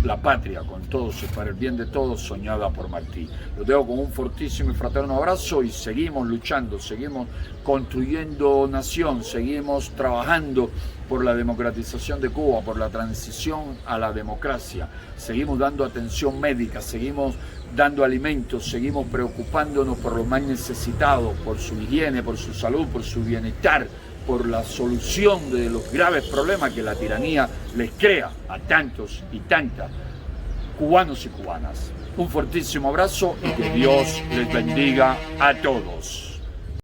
A: la patria con todos y para el bien de todos, soñada por Martí. Los dejo con un fortísimo y fraterno abrazo y seguimos luchando, seguimos construyendo nación, seguimos trabajando por la democratización de Cuba, por la transición a la democracia, seguimos dando atención médica, seguimos dando alimentos, seguimos preocupándonos por los más necesitados, por su higiene, por su salud, por su bienestar, por la solución de los graves problemas que la tiranía les crea a tantos y tantas cubanos y cubanas. Un fortísimo abrazo y que Dios les bendiga a todos.